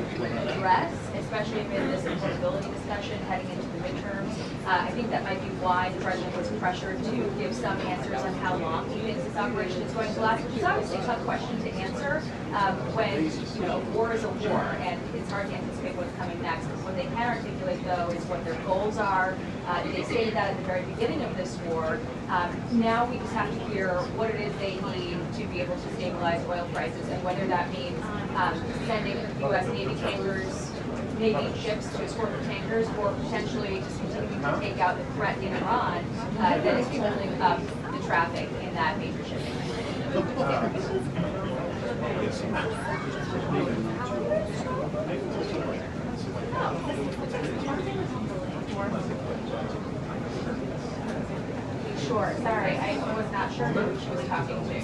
address, especially amid this affordability discussion heading into the midterms. I think that might be why the president was pressured to give some answers on how long he thinks this operation is going to last, which is obviously a tough question to answer when war is a war and it's hard to anticipate what's coming next. What they can articulate, though, is what their goals are. They stated that at the very beginning of this war. Now we just have to hear what it is they need to be able to stabilize oil prices, and whether that means sending U.S. Navy tankers, Navy ships to escort the tankers, or potentially just continuing to take out the threat in Iran that is holding up the traffic in that major shipping lane. Sure, sorry, I was not sure who she was talking to.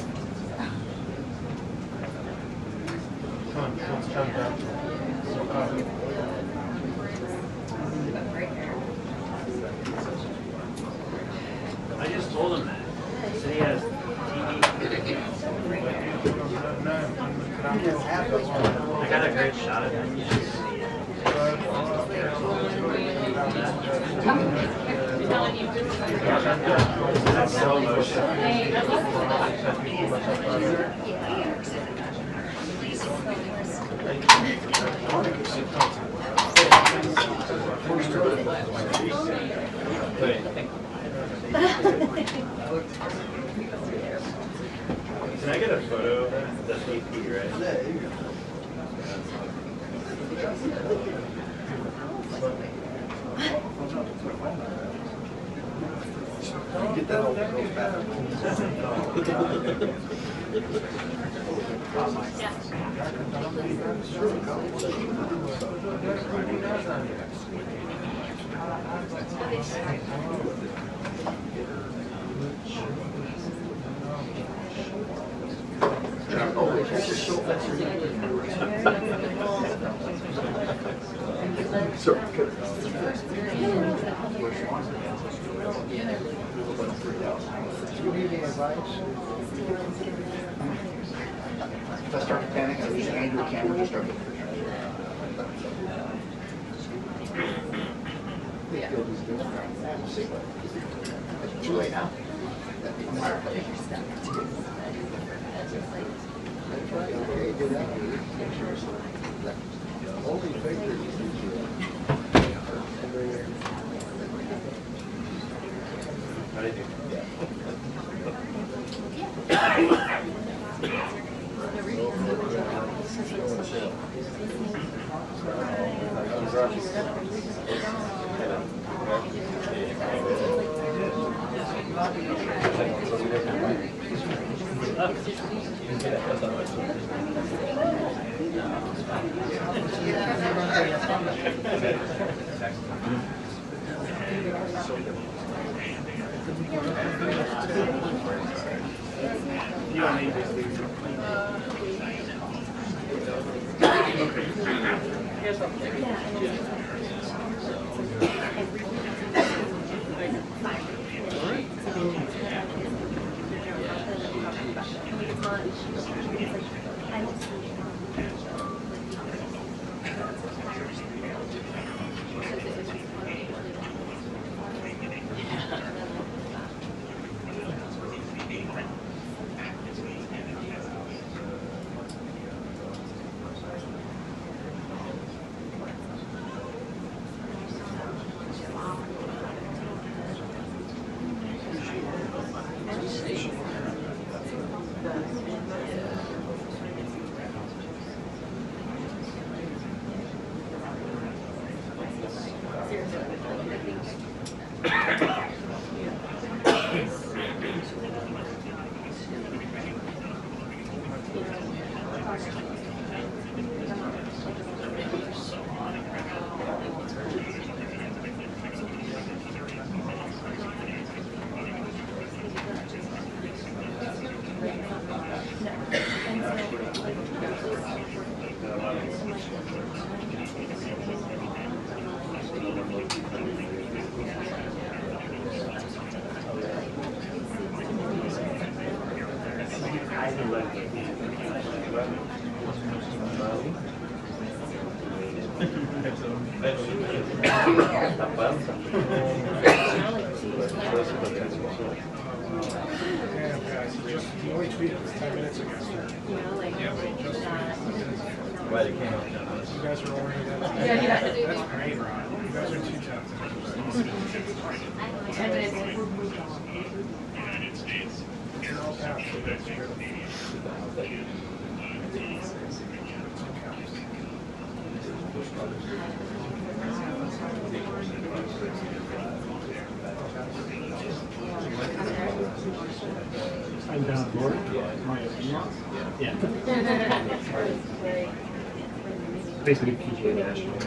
I just told him that. So he has I got a great shot of that. You should see it. That's slow motion. Can I get a photo of that? That's AP, right? Yeah, you go. Get that old girl back. Do you need any advice? If I start to panic, I use an Andrew camera to start to It's too late now. Only figures. He only tweeted this 10 minutes ago. Yeah, but he just Right, it came out. You guys are already that. Yeah, yeah. That's great, Ron. You guys are too tough. 10 minutes. United States. You're all past. I'm down board. My opinion. Yeah. Basically, PGA National.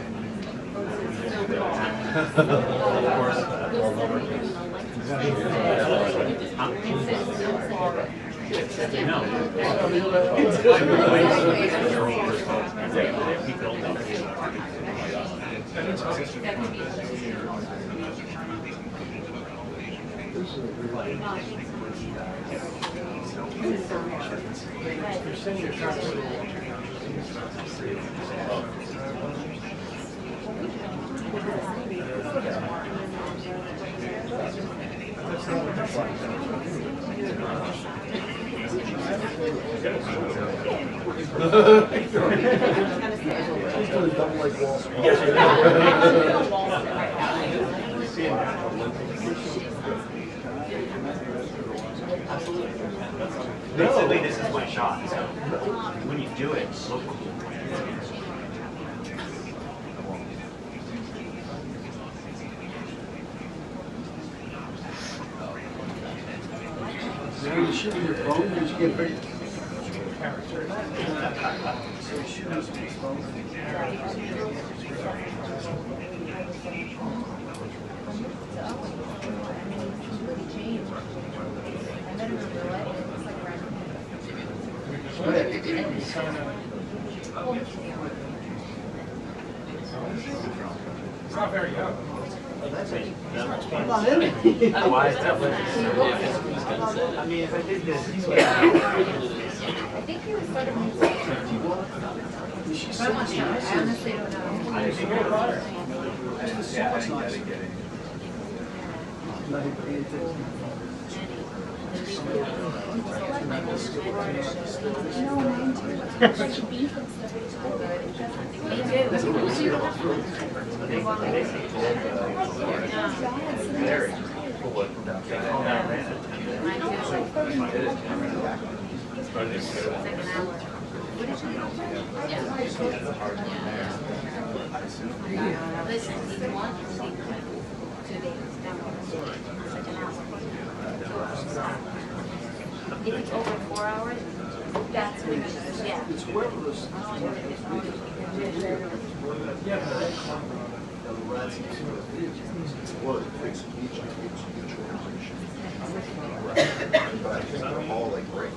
Basically, this is my shot. So when you do it, look cool. You shoot your phone, you just get very. It's not very young. Why is that? I mean, if I did this, I think he was sort of I'm not sure. I honestly don't know. If it's over 4 hours, that's when yeah. It's worthless. Well, it fixes each but I think they're all like great.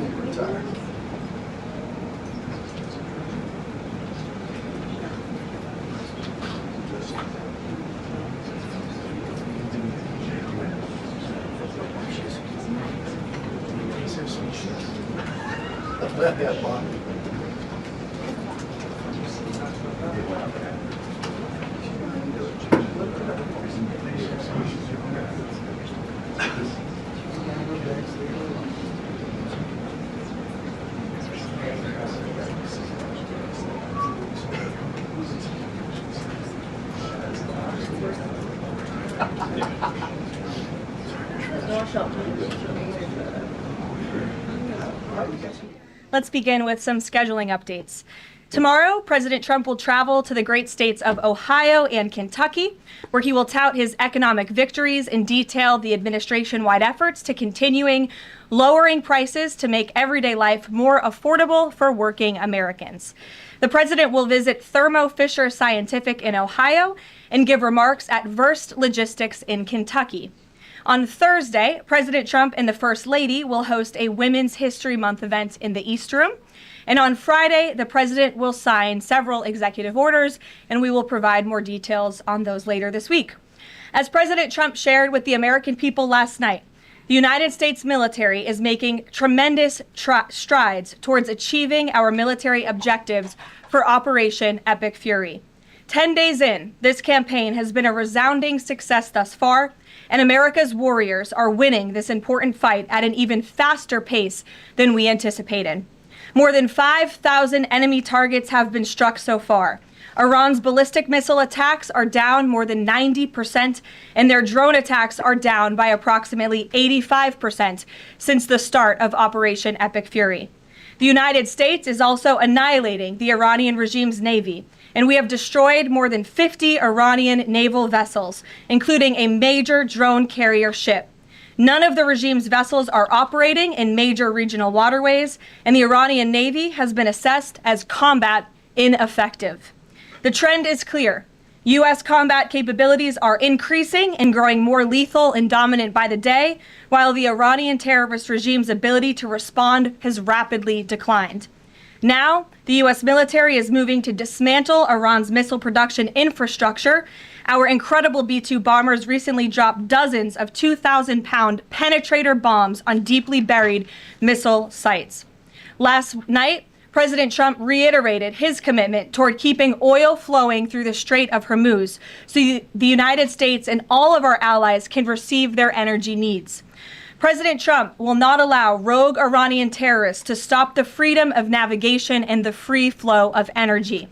retire. Yeah, Bob. Let's begin with some scheduling updates. Tomorrow, President Trump will travel to the great states of Ohio and Kentucky, where he will tout his economic victories and detail the administration-wide efforts to continuing lowering prices to make everyday life more affordable for working Americans. The president will visit Thermo Fisher Scientific in Ohio and give remarks at Verst Logistics in Kentucky. On Thursday, President Trump and the First Lady will host a Women's History Month event in the East Room. And on Friday, the president will sign several executive orders, and we will provide more details on those later this week. As President Trump shared with the American people last night, the United States military is making tremendous strides towards achieving our military objectives for Operation Epic Fury. 10 days in, this campaign has been a resounding success thus far, and America's warriors are winning this important fight at an even faster pace than we anticipated. More than 5,000 enemy targets have been struck so far. Iran's ballistic missile attacks are down more than 90%, and their drone attacks are down by approximately 85% since the start of Operation Epic Fury. The United States is also annihilating the Iranian regime's navy, and we have destroyed more than 50 Iranian naval vessels, including a major drone carrier ship. None of the regime's vessels are operating in major regional waterways, and the Iranian Navy has been assessed as combat ineffective. The trend is clear. U.S. combat capabilities are increasing and growing more lethal and dominant by the day, while the Iranian terrorist regime's ability to respond has rapidly declined. Now, the U.S. military is moving to dismantle Iran's missile production infrastructure. Our incredible B-2 bombers recently dropped dozens of 2,000-pound penetrator bombs on deeply buried missile sites. Last night, President Trump reiterated his commitment toward keeping oil flowing through the Strait of Hormuz so the United States and all of our allies can receive their energy needs. President Trump will not allow rogue Iranian terrorists to stop the freedom of navigation and the free flow of energy.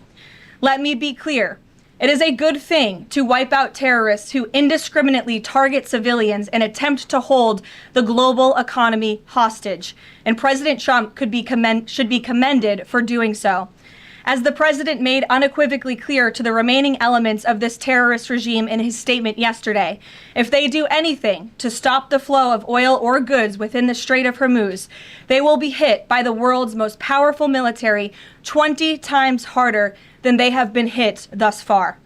Let me be clear. It is a good thing to wipe out terrorists who indiscriminately target civilians and attempt to hold the global economy hostage, and President Trump should be commended for doing so. As the president made unequivocally clear to the remaining elements of this terrorist regime in his statement yesterday, if they do anything to stop the flow of oil or goods within the Strait of Hormuz, they will be hit by the world's most powerful military 20 times harder than they have been hit thus far.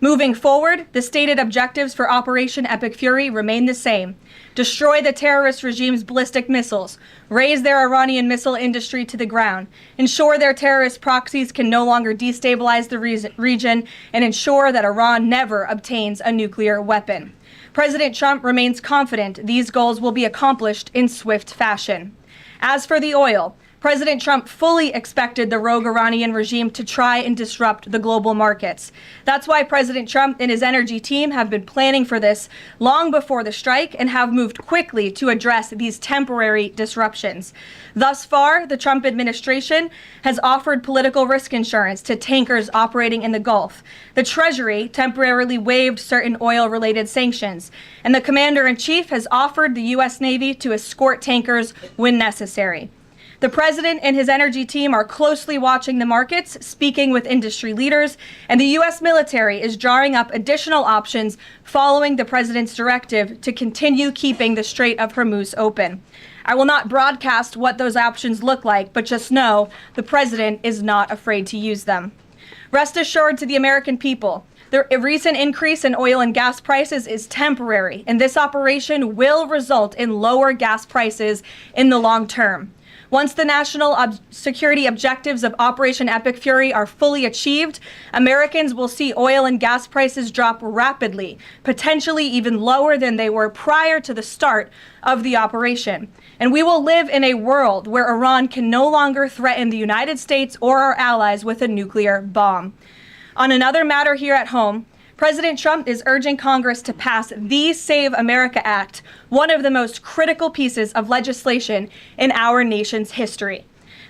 Moving forward, the stated objectives for Operation Epic Fury remain the same. Destroy the terrorist regime's ballistic missiles, raise their Iranian missile industry to the ground, ensure their terrorist proxies can no longer destabilize the region, and ensure that Iran never obtains a nuclear weapon. President Trump remains confident these goals will be accomplished in swift fashion. As for the oil, President Trump fully expected the rogue Iranian regime to try and disrupt the global markets. That's why President Trump and his energy team have been planning for this long before the strike and have moved quickly to address these temporary disruptions. Thus far, the Trump administration has offered political risk insurance to tankers operating in the Gulf. The Treasury temporarily waived certain oil-related sanctions, and the Commander-in-Chief has offered the U.S. Navy to escort tankers when necessary. The president and his energy team are closely watching the markets, speaking with industry leaders, and the U.S. military is drawing up additional options following the president's directive to continue keeping the Strait of Hormuz open. I will not broadcast what those options look like, but just know the president is not afraid to use them. Rest assured to the American people, the recent increase in oil and gas prices is temporary, and this operation will result in lower gas prices in the long term. Once the national security objectives of Operation Epic Fury are fully achieved, Americans will see oil and gas prices drop rapidly, potentially even lower than they were prior to the start of the operation. And we will live in a world where Iran can no longer threaten the United States or our allies with a nuclear bomb. On another matter here at home, President Trump is urging Congress to pass the Save America Act, one of the most critical pieces of legislation in our nation's history.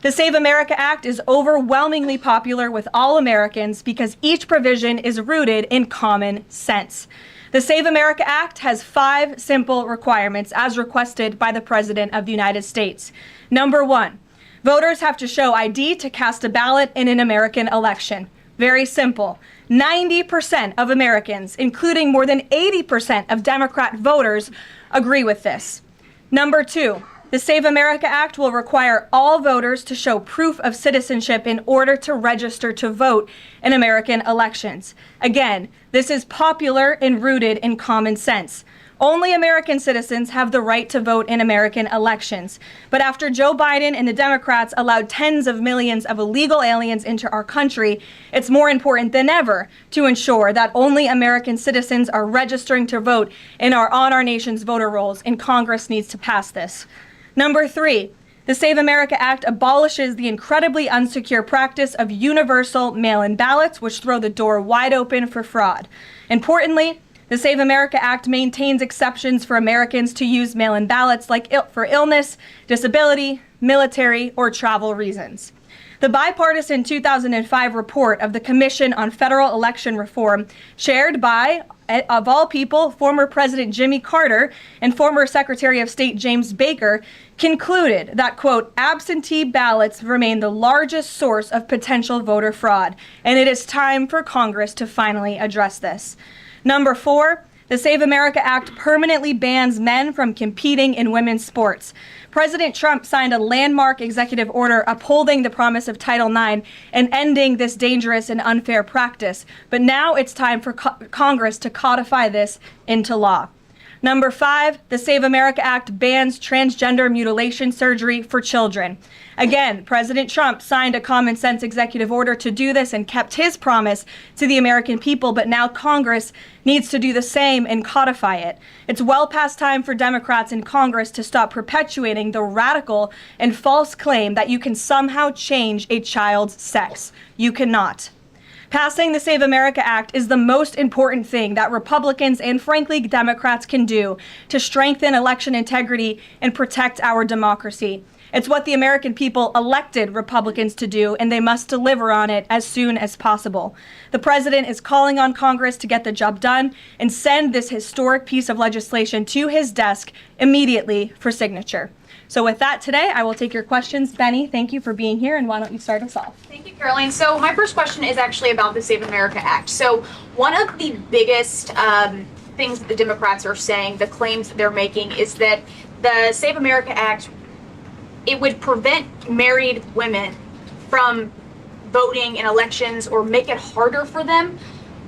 The Save America Act is overwhelmingly popular with all Americans because each provision is rooted in common sense. The Save America Act has 5 simple requirements as requested by the President of the United States. Number 1, voters have to show ID to cast a ballot in an American election. Very simple. 90% of Americans, including more than 80% of Democrat voters, agree with this. Number 2, the Save America Act will require all voters to show proof of citizenship in order to register to vote in American elections. Again, this is popular and rooted in common sense. Only American citizens have the right to vote in American elections. But after Joe Biden and the Democrats allowed tens of millions of illegal aliens into our country, it's more important than ever to ensure that only American citizens are registering to vote on our nation's voter rolls, and Congress needs to pass this. Number 3, the Save America Act abolishes the incredibly unsecure practice of universal mail-in ballots, which throw the door wide open for fraud. Importantly, the Save America Act maintains exceptions for Americans to use mail-in ballots for illness, disability, military, or travel reasons. The bipartisan 2005 report of the Commission on Federal Election Reform, chaired by, of all people, former President Jimmy Carter and former Secretary of State James Baker, concluded that, quote, absentee ballots remain the largest source of potential voter fraud, and it is time for Congress to finally address this. Number 4, the Save America Act permanently bans men from competing in women's sports. President Trump signed a landmark executive order upholding the promise of Title IX and ending this dangerous and unfair practice. But now it's time for Congress to codify this into law. Number 5, the Save America Act bans transgender mutilation surgery for children. Again, President Trump signed a common sense executive order to do this and kept his promise to the American people, but now Congress needs to do the same and codify it. It's well past time for Democrats in Congress to stop perpetuating the radical and false claim that you can somehow change a child's sex. You cannot. Passing the Save America Act is the most important thing that Republicans and, frankly, Democrats can do to strengthen election integrity and protect our democracy. It's what the American people elected Republicans to do, and they must deliver on it as soon as possible. The president is calling on Congress to get the job done and send this historic piece of legislation to his desk immediately for signature. So with that today, I will take your questions. Benny, thank you for being here, and why don't you start us off? Thank you, Caroline. So my first question is actually about the Save America Act. So one of the biggest things that the Democrats are saying, the claims that they're making, is that the Save America Act, it would prevent married women from voting in elections or make it harder for them.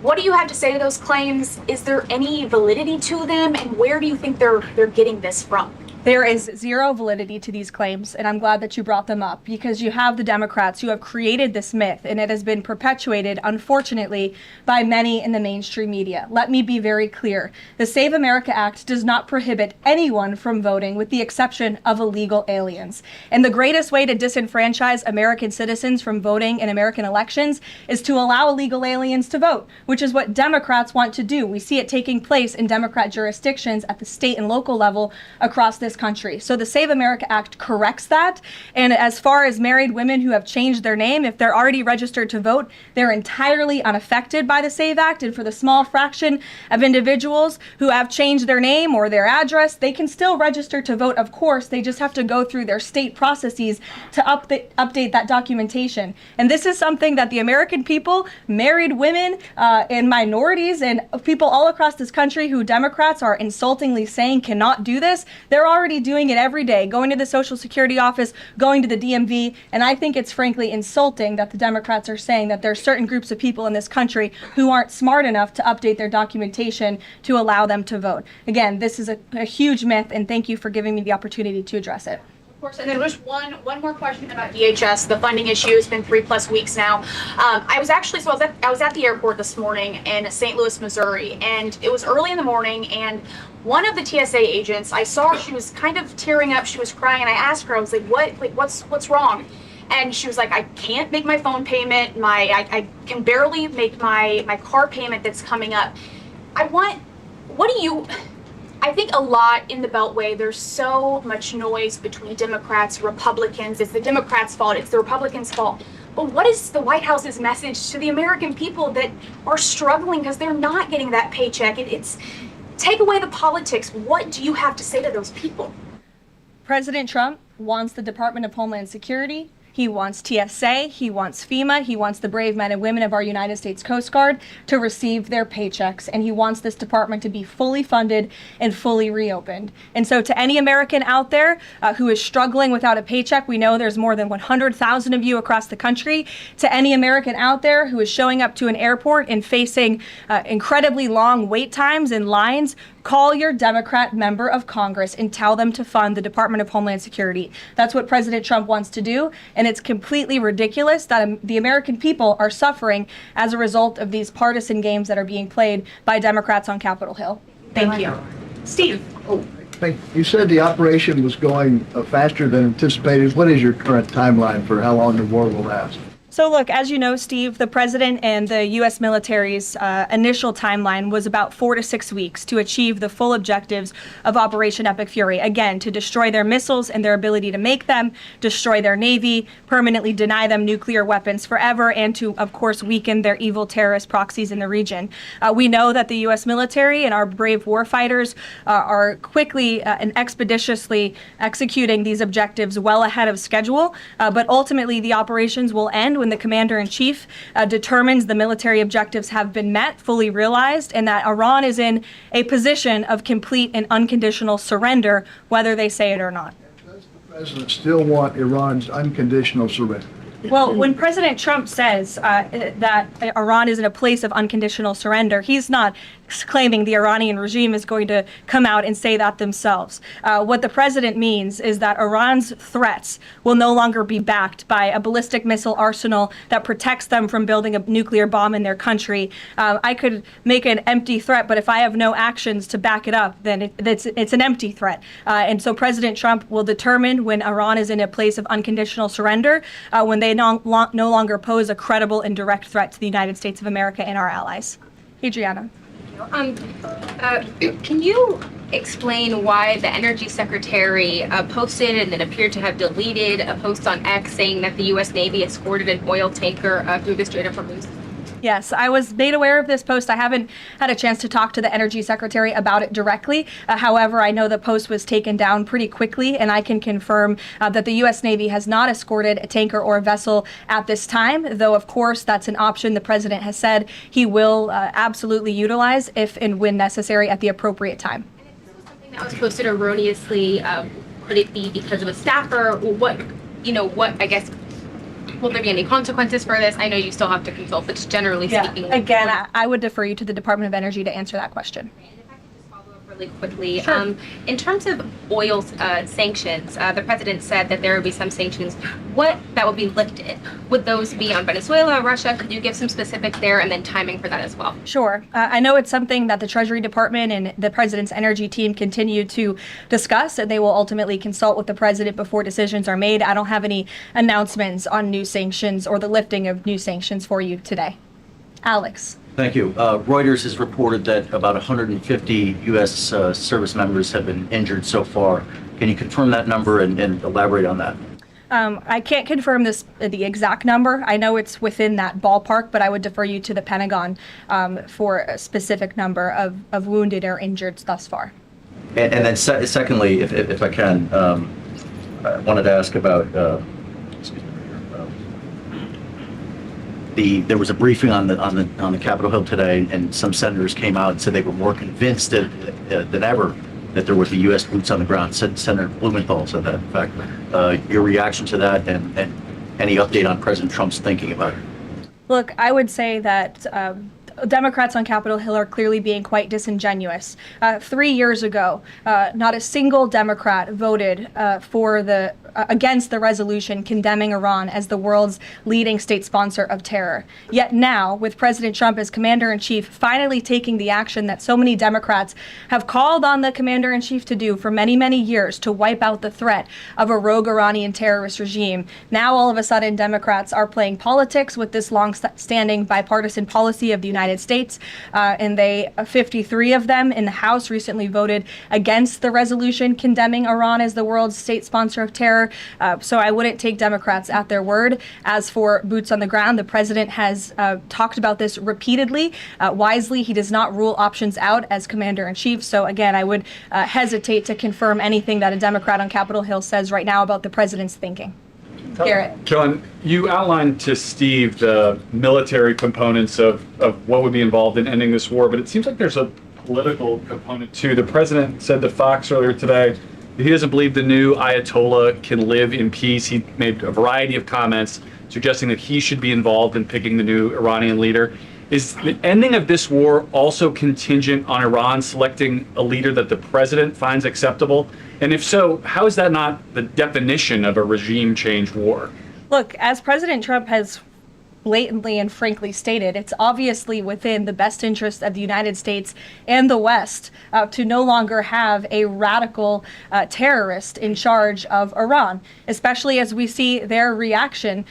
What do you have to say to those claims? Is there any validity to them, and where do you think they're getting this from? There is zero validity to these claims, and I'm glad that you brought them up, because you have the Democrats who have created this myth, and it has been perpetuated, unfortunately, by many in the mainstream media. Let me be very clear. The Save America Act does not prohibit anyone from voting, with the exception of illegal aliens. And the greatest way to disenfranchise American citizens from voting in American elections is to allow illegal aliens to vote, which is what Democrats want to do. We see it taking place in Democrat jurisdictions at the state and local level across this country. So the Save America Act corrects that. And as far as married women who have changed their name, if they're already registered to vote, they're entirely unaffected by the Save Act. And for the small fraction of individuals who have changed their name or their address, they can still register to vote, of course. They just have to go through their state processes to update that documentation. And this is something that the American people, married women, and minorities, and people all across this country who Democrats are insultingly saying cannot do this, they're already doing it every day, going to the Social Security office, going to the DMV, and I think it's frankly insulting that the Democrats are saying that there are certain groups of people in this country who aren't smart enough to update their documentation to allow them to vote. Again, this is a huge myth, and thank you for giving me the opportunity to address it. course, and then just one more question about DHS. The funding issue has been 3+ weeks now. I was at the airport this morning in St. Louis, Missouri, and it was early in the morning, and one of the TSA agents, I saw she was kind of tearing up, she was crying, and I asked her, I was like, what's wrong? And she was like, I can't make my phone payment, I can barely make my car payment that's coming up. I think a lot in the Beltway, there's so much noise between Democrats, Republicans. It's the Democrats' fault, it's the Republicans' fault. But what is the White House's message to the American people that are struggling because they're not getting that paycheck? It's take away the politics. What do you have to say to those people? President Trump wants the Department of Homeland Security. He wants TSA, he wants FEMA, he wants the brave men and women of our United States Coast Guard to receive their paychecks, and he wants this department to be fully funded and fully reopened. And so to any American out there who is struggling without a paycheck, we know there's more than 100,000 of you across the country. To any American out there who is showing up to an airport and facing incredibly long wait times and lines, call your Democrat member of Congress and tell them to fund the Department of Homeland Security. That's what President Trump wants to do, and it's completely ridiculous that the American people are suffering as a result of these partisan games that are being played by Democrats on Capitol Hill. Thank you. Steve. You said the operation was going faster than anticipated. What is your current timeline for how long the war will last? So look, as you know, Steve, the president and the U.S. military's initial timeline was about 4 to 6 weeks to achieve the full objectives of Operation Epic Fury. Again, to destroy their missiles and their ability to make them, destroy their navy, permanently deny them nuclear weapons forever, and to, of course, weaken their evil terrorist proxies in the region. We know that the U.S. military and our brave warfighters are quickly and expeditiously executing these objectives well ahead of schedule, but ultimately the operations will end when the commander-in-chief determines the military objectives have been met, fully realized, and that Iran is in a position of complete and unconditional surrender, whether they say it or not. Does the president still want Iran's unconditional surrender? Well, when President Trump says that Iran is in a place of unconditional surrender, he's not claiming the Iranian regime is going to come out and say that themselves. What the president means is that Iran's threats will no longer be backed by a ballistic missile arsenal that protects them from building a nuclear bomb in their country. I could make an empty threat, but if I have no actions to back it up, then it's an empty threat. And so President Trump will determine when Iran is in a place of unconditional surrender, when they no longer pose a credible and direct threat to the United States of America and our allies. Adriana. Can you explain why the Energy Secretary posted and then appeared to have deleted a post on X saying that the U.S. Navy escorted an oil tanker through the Strait of Hormuz? Yes, I was made aware of this post. I haven't had a chance to talk to the Energy Secretary about it directly. However, I know the post was taken down pretty quickly, and I can confirm that the U.S. Navy has not escorted a tanker or a vessel at this time, though, of course, that's an option the president has said he will absolutely utilize if and when necessary at the appropriate time. And if this was something that was posted erroneously, could it be because of a staffer? Will there be any consequences for this? I know you still have to consult, but just generally speaking. Again, I would defer you to the Department of Energy to answer that question. Really quickly, sure. In terms of oil sanctions, the president said that there would be some sanctions that would be lifted. Would those be on Venezuela, Russia? Could you give some specifics there and then timing for that as well? Sure. I know it's something that the Treasury Department and the president's energy team continue to discuss, and they will ultimately consult with the president before decisions are made. I don't have any announcements on new sanctions or the lifting of new sanctions for you today. Alex. Thank you. Reuters has reported that about 150 U.S. service members have been injured so far. Can you confirm that number and elaborate on that? I can't confirm the exact number. I know it's within that ballpark, but I would defer you to the Pentagon for a specific number of wounded or injured thus far. And then secondly, if I can, I wanted to ask about there was a briefing on the Capitol Hill today, and some senators came out and said they were more convinced than ever that there would be U.S. boots on the ground. Senator Blumenthal said that. In fact, your reaction to that and any update on President Trump's thinking about it? Look, I would say that Democrats on Capitol Hill are clearly being quite disingenuous. 3 years ago, not a single Democrat voted for the against the resolution condemning Iran as the world's leading state sponsor of terror. Yet now, with President Trump as commander-in-chief finally taking the action that so many Democrats have called on the commander-in-chief to do for many, many years, to wipe out the threat of a rogue Iranian terrorist regime, now all of a sudden Democrats are playing politics with this long-standing bipartisan policy of the United States, and 53 of them in the House recently voted against the resolution condemning Iran as the world's state sponsor of terror. So I wouldn't take Democrats at their word. As for boots on the ground, the president has talked about this repeatedly. Wisely, he does not rule options out as commander-in-chief. So again, I would hesitate to confirm anything that a Democrat on Capitol Hill says right now about the president's thinking. Garrett. John, you outlined to Steve the military components of what would be involved in ending this war, but it seems like there's a political component too. The president said to Fox earlier today that he doesn't believe the new Ayatollah can live in peace. He made a variety of comments suggesting that he should be involved in picking the new Iranian leader. Is the ending of this war also contingent on Iran selecting a leader that the president finds acceptable? And if so, how is that not the definition of a regime change war? Look, as President Trump has blatantly and frankly stated, it's obviously within the best interest of the United States and the West to no longer have a radical terrorist in charge of Iran, especially as we see their reaction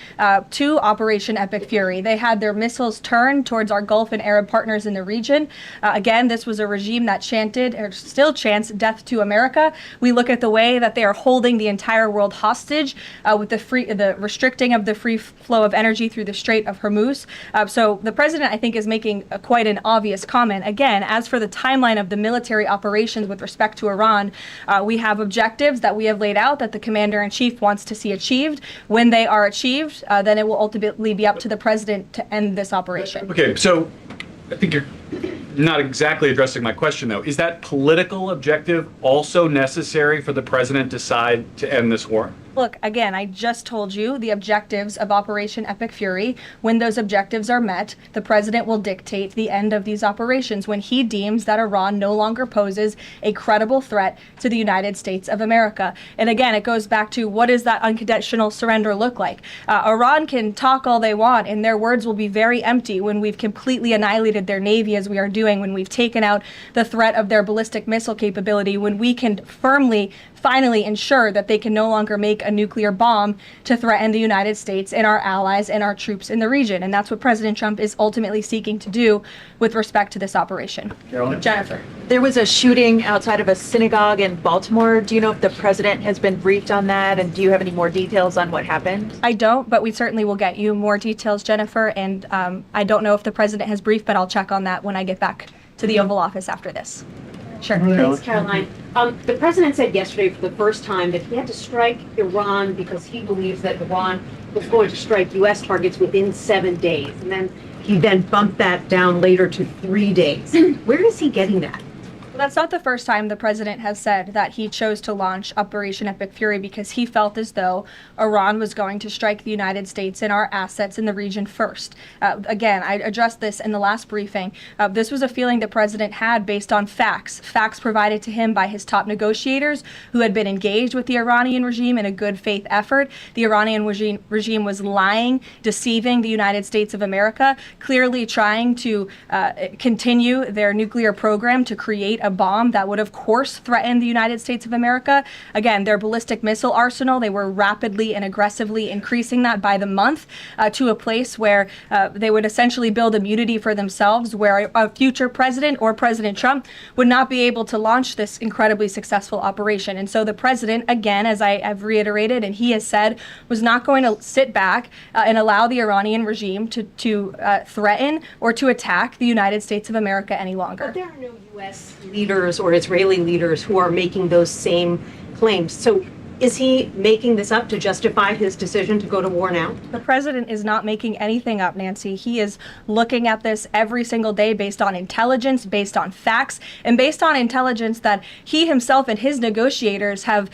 to Operation Epic Fury. They had their missiles turned towards our Gulf and Arab partners in the region. Again, this was a regime that chanted, or still chants, death to America. We look at the way that they are holding the entire world hostage with the restricting of the free flow of energy through the Strait of Hormuz. So the president, I think, is making quite an obvious comment. Again, as for the timeline of the military operations with respect to Iran, we have objectives that we have laid out that the commander-in-chief wants to see achieved. When they are achieved, then it will ultimately be up to the president to end this operation. Okay, so I think you're not exactly addressing my question, though. Is that political objective also necessary for the president to decide to end this war? Look, again, I just told you the objectives of Operation Epic Fury. When those objectives are met, the president will dictate the end of these operations when he deems that Iran no longer poses a credible threat to the United States of America. And again, it goes back to, what does that unconditional surrender look like? Iran can talk all they want, and their words will be very empty when we've completely annihilated their navy, as we are doing, when we've taken out the threat of their ballistic missile capability, when we can finally ensure that they can no longer make a nuclear bomb to threaten the United States and our allies and our troops in the region. And that's what President Trump is ultimately seeking to do with respect to this operation. Karoline? Jennifer. There was a shooting outside of a synagogue in Baltimore. Do you know if the president has been briefed on that? And do you have any more details on what happened? I don't, but we certainly will get you more details, Jennifer. And I don't know if the president has briefed, but I'll check on that when I get back to the Oval Office after this. Sure. Thanks, Karoline. The president said yesterday for the first time that he had to strike Iran because he believes that Iran was going to strike U.S. targets within 7 days. And then he bumped that down later to 3 days. Where is he getting that? Well, that's not the first time the president has said that he chose to launch Operation Epic Fury because he felt as though Iran was going to strike the United States and our assets in the region first. Again, I addressed this in the last briefing. This was a feeling the president had based on facts provided to him by his top negotiators who had been engaged with the Iranian regime in a good faith effort. The Iranian regime was lying, deceiving the United States of America, clearly trying to continue their nuclear program to create a bomb that would, of course, threaten the United States of America. Again, their ballistic missile arsenal, they were rapidly and aggressively increasing that by the month to a place where they would essentially build immunity for themselves, where a future president or President Trump would not be able to launch this incredibly successful operation. And so the president, again, as I have reiterated and he has said, was not going to sit back and allow the Iranian regime to threaten or to attack the United States of America any longer. But there are no U.S. leaders or Israeli leaders who are making those same claims. So is he making this up to justify his decision to go to war now? The president is not making anything up, Nancy. He is looking at this every single day based on intelligence, based on facts, and based on intelligence that he himself and his negotiators have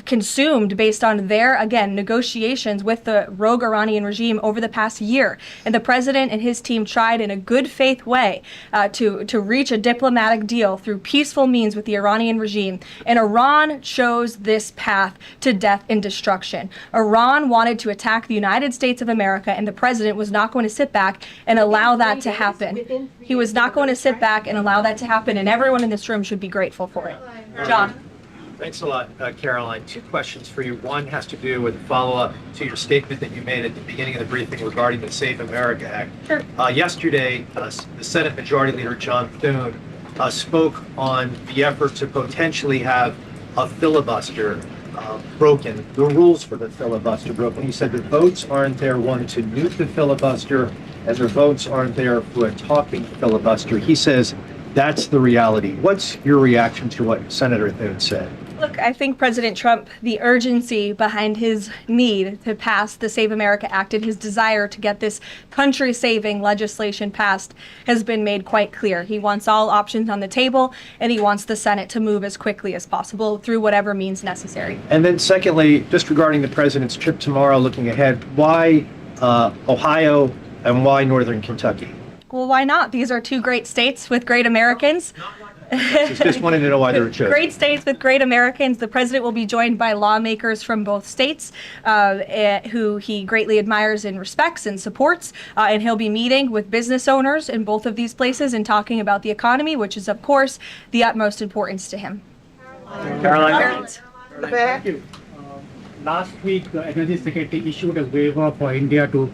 consumed based on their, again, negotiations with the rogue Iranian regime over the past year. And the president and his team tried in a good faith way to reach a diplomatic deal through peaceful means with the Iranian regime. And Iran chose this path to death and destruction. Iran wanted to attack the United States of America, and the president was not going to sit back and allow that to happen. He was not going to sit back and allow that to happen, and everyone in this room should be grateful for it. John. Thanks a lot, Caroline. Two questions for you. One has to do with follow-up to your statement that you made at the beginning of the briefing regarding the Save America Act. Sure. Yesterday, the Senate Majority Leader John Thune spoke on the effort to potentially have a filibuster broken, the rules for the filibuster broken. He said the votes aren't there, one, to nuke the filibuster, and the votes aren't there for a talking filibuster. He says that's the reality. What's your reaction to what Senator Thune said? Look, I think President Trump, the urgency behind his need to pass the Save America Act and his desire to get this country-saving legislation passed has been made quite clear. He wants all options on the table, and he wants the Senate to move as quickly as possible through whatever means necessary. And then secondly, just regarding the president's trip tomorrow, looking ahead, why Ohio and why Northern Kentucky? Well, why not? These are two great states with great Americans. Just wanted to know why they were chosen. Great states with great Americans. The president will be joined by lawmakers from both states who he greatly admires and respects and supports. And he'll be meeting with business owners in both of these places and talking about the economy, which is, of course, the utmost importance to him. Caroline. Thank you. Last week, the Energy Secretary issued a waiver for India to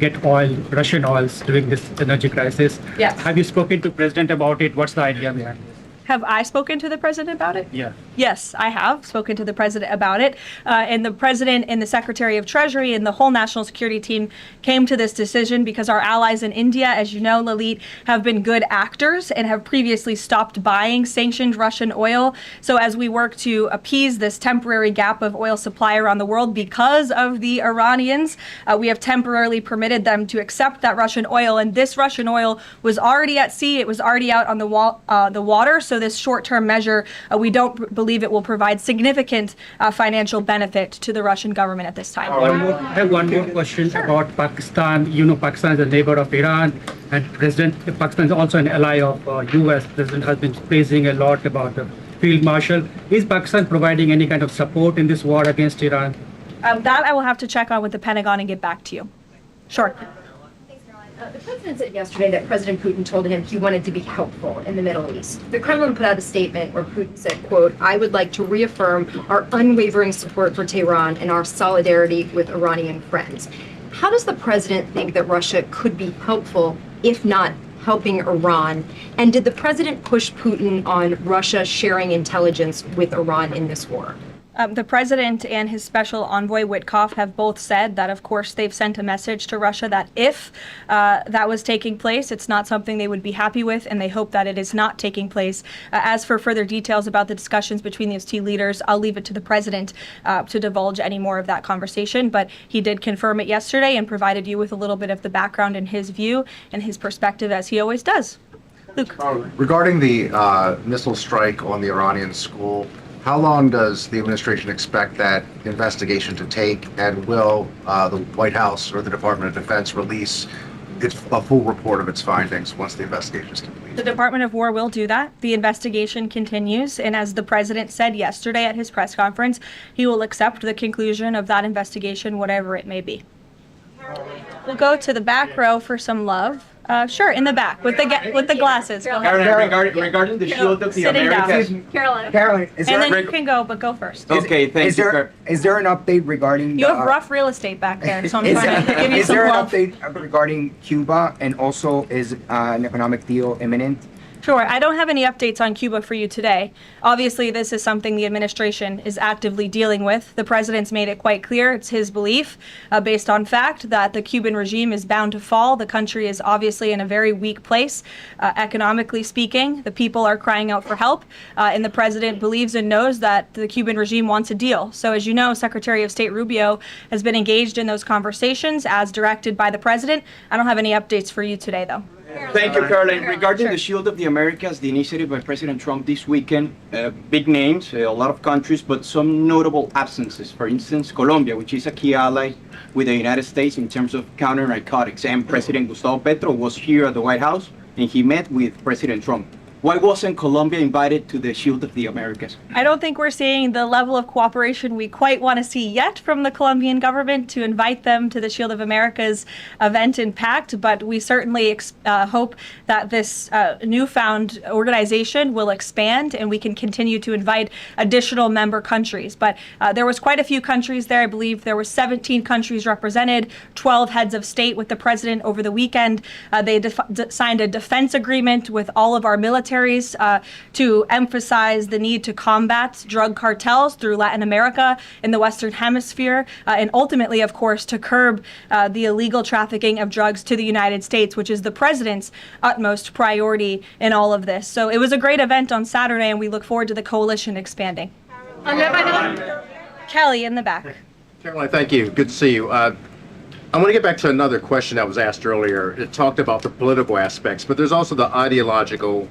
get oil, Russian oils, during this energy crisis. Yes. Have you spoken to President about it? What's the idea behind this? Have I spoken to the president about it? Yeah. Yes, I have spoken to the president about it. And the president and the Secretary of Treasury and the whole national security team came to this decision because our allies in India, as you know, Leavitt, have been good actors and have previously stopped buying sanctioned Russian oil. So as we work to appease this temporary gap of oil supply around the world because of the Iranians, we have temporarily permitted them to accept that Russian oil. And this Russian oil was already at sea. It was already out on the water. So this short-term measure, we don't believe it will provide significant financial benefit to the Russian government at this time. I have one more question about Pakistan. You know, Pakistan is a neighbor of Iran, and Pakistan is also an ally of U.S. President has been praising a lot about the field marshal. Is Pakistan providing any kind of support in this war against Iran? That I will have to check on with the Pentagon and get back to you. Sure. The president said yesterday that President Putin told him he wanted to be helpful in the Middle East. The Kremlin put out a statement where Putin said, quote, "I would like to reaffirm our unwavering support for Tehran and our solidarity with Iranian friends." How does the president think that Russia could be helpful, if not helping Iran? And did the president push Putin on Russia sharing intelligence with Iran in this war? The president and his special envoy Witkoff have both said that, of course, they've sent a message to Russia that if that was taking place, it's not something they would be happy with, and they hope that it is not taking place. As for further details about the discussions between these two leaders, I'll leave it to the president to divulge any more of that conversation. But he did confirm it yesterday and provided you with a little bit of the background and his view and his perspective, as he always does. Luke. Regarding the missile strike on the Iranian school, how long does the administration expect that investigation to take, and will the White House or the Department of Defense release a full report of its findings once the investigation is complete? The Department of War will do that. The investigation continues, and as the president said yesterday at his press conference, he will accept the conclusion of that investigation, whatever it may be. We'll go to the back row for some love. Sure, in the back with the glasses. Caroline, regarding the shield of the Americas. Caroline, is and there then you can go, but go first. Okay, thank you. Is there an update regarding? You have rough real estate back there, so I'm trying to give you some love. Is there an update regarding Cuba, and also is an economic deal imminent? Sure. I don't have any updates on Cuba for you today. Obviously, this is something the administration is actively dealing with. The president's made it quite clear, it's his belief, based on fact, that the Cuban regime is bound to fall. The country is obviously in a very weak place, economically speaking. The people are crying out for help, and the president believes and knows that the Cuban regime wants a deal. So as you know, Secretary of State Rubio has been engaged in those conversations as directed by the president. I don't have any updates for you today, though. Thank you, Caroline. Regarding the Shield of the Americas, the initiative by President Trump this weekend, big names, a lot of countries, but some notable absences. For instance, Colombia, which is a key ally with the United States in terms of counter-narcotics. And President Gustavo Petro was here at the White House, and he met with President Trump. Why wasn't Colombia invited to the Shield of the Americas? I don't think we're seeing the level of cooperation we quite want to see yet from the Colombian government to invite them to the Shield of America's event in PACT, but we certainly hope that this newfound organization will expand and we can continue to invite additional member countries. But there was quite a few countries there. I believe there were 17 countries represented, 12 heads of state with the president over the weekend. They signed a defense agreement with all of our militaries to emphasize the need to combat drug cartels through Latin America in the Western Hemisphere, and ultimately, of course, to curb the illegal trafficking of drugs to the United States, which is the president's utmost priority in all of this. So it was a great event on Saturday, and we look forward to the coalition expanding. Kelly in the back. Caroline, thank you. Good to see you. I want to get back to another question that was asked earlier. It talked about the political aspects, but there's also the ideological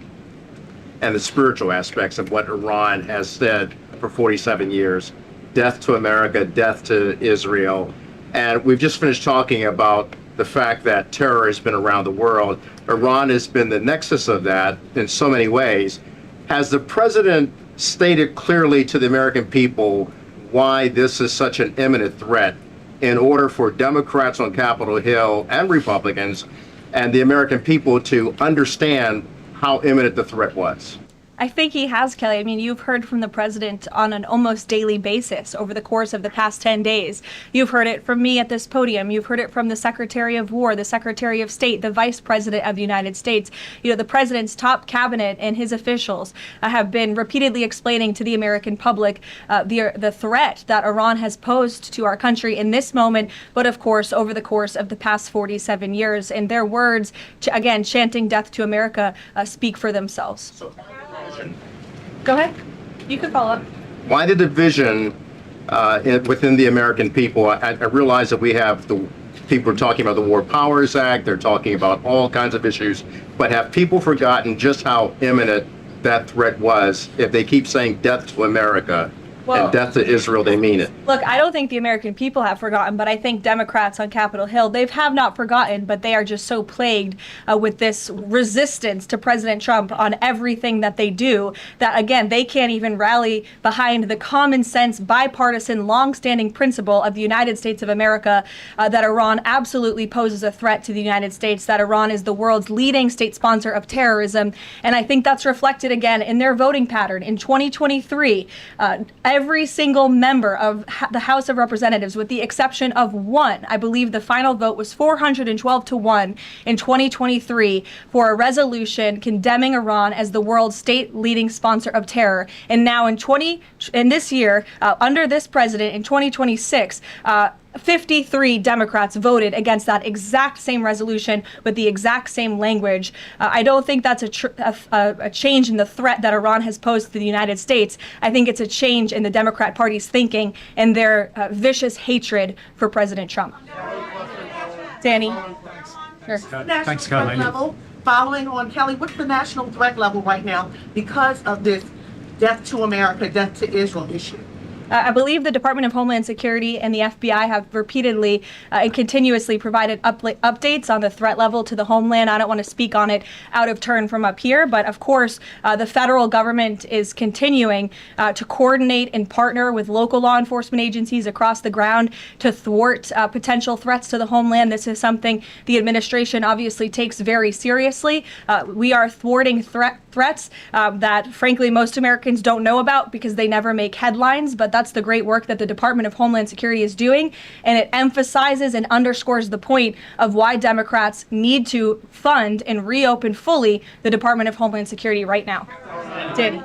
and the spiritual aspects of what Iran has said for 47 years. Death to America, death to Israel. And we've just finished talking about the fact that terror has been around the world. Iran has been the nexus of that in so many ways. Has the president stated clearly to the American people why this is such an imminent threat in order for Democrats on Capitol Hill and Republicans and the American people to understand how imminent the threat was? I think he has, Kelly. I mean, you've heard from the president on an almost daily basis over the course of the past 10 days. You've heard it from me at this podium. You've heard it from the Secretary of War, the Secretary of State, the Vice President of the United States. You know, the president's top cabinet and his officials have been repeatedly explaining to the American public the threat that Iran has posed to our country in this moment, but of course, over the course of the past 47 years. And their words, again, chanting death to America, speak for themselves. Go ahead. You can follow up. Why the division within the American people? I realize that we have the people are talking about the War Powers Act. They're talking about all kinds of issues. But have people forgotten just how imminent that threat was? If they keep saying death to America and death to Israel, they mean it. Look, I don't think the American people have forgotten, but I think Democrats on Capitol Hill, they have not forgotten, but they are just so plagued with this resistance to President Trump on everything that they do that, again, they can't even rally behind the common sense, bipartisan, longstanding principle of the United States of America that Iran absolutely poses a threat to the United States, that Iran is the world's leading state sponsor of terrorism. And I think that's reflected again in their voting pattern. In 2023, every single member of the House of Representatives, with the exception of one, I believe the final vote was 412 to 1 in 2023 for a resolution condemning Iran as the world's state leading sponsor of terror. And now in this year, under this president in 2026, 53 Democrats voted against that exact same resolution with the exact same language. I don't think that's a change in the threat that Iran has posed to the United States. I think it's a change in the Democrat Party's thinking and their vicious hatred for President Trump. Danny? Sure. Thanks, Caroline. Level, following on Kelly, what's the national threat level right now because of this death to America, death to Israel issue? I believe the Department of Homeland Security and the FBI have repeatedly and continuously provided updates on the threat level to the homeland. I don't want to speak on it out of turn from up here, but of course, the federal government is continuing to coordinate and partner with local law enforcement agencies across the ground to thwart potential threats to the homeland. This is something the administration obviously takes very seriously. We are thwarting threats that, frankly, most Americans don't know about because they never make headlines, but that's the great work that the Department of Homeland Security is doing, and it emphasizes and underscores the point of why Democrats need to fund and reopen fully the Department of Homeland Security right now. Danny.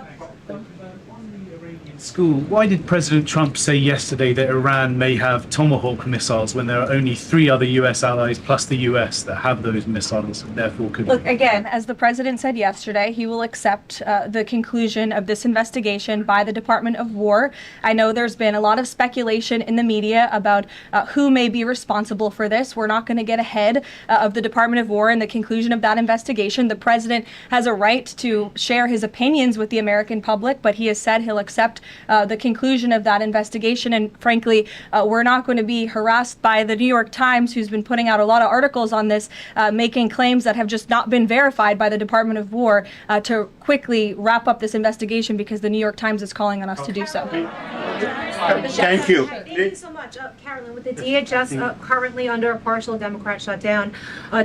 School. Why did President Trump say yesterday that Iran may have Tomahawk missiles when there are only 3 other U.S. allies plus the U.S. that have those missiles and therefore could... Look, again, as the president said yesterday, he will accept the conclusion of this investigation by the Department of War. I know there's been a lot of speculation in the media about who may be responsible for this. We're not going to get ahead of the Department of War and the conclusion of that investigation. The president has a right to share his opinions with the American public, but he has said he'll accept the conclusion of that investigation. And frankly, we're not going to be harassed by the New York Times, who's been putting out a lot of articles on this, making claims that have just not been verified by the Department of War, to quickly wrap up this investigation because the New York Times is calling on us to do so. Thank you. Thank you so much. Carolyn, with the DHS currently under a partial Democrat shutdown,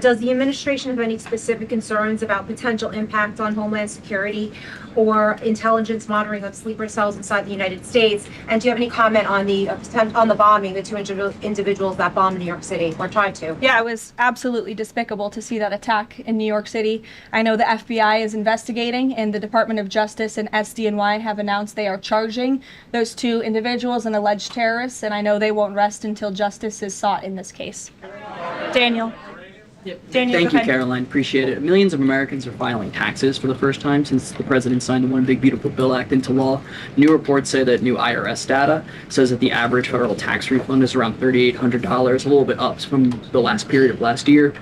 does the administration have any specific concerns about potential impact on Homeland Security or intelligence monitoring of sleeper cells inside the United States? And do you have any comment on the bombing, the two individuals that bombed New York City or tried to? Yeah, it was absolutely despicable to see that attack in New York City. I know the FBI is investigating, and the Department of Justice and SDNY have announced they are charging those two individuals and alleged terrorists, and I know they won't rest until justice is sought in this case. Daniel. Daniel, Thank go you, ahead. Caroline. Appreciate it. Millions of Americans are filing taxes for the first time since the president signed the One Big Beautiful Bill Act into law. New reports say that new IRS data says that the average federal tax refund is around $3,800, a little bit up from the last period of last year.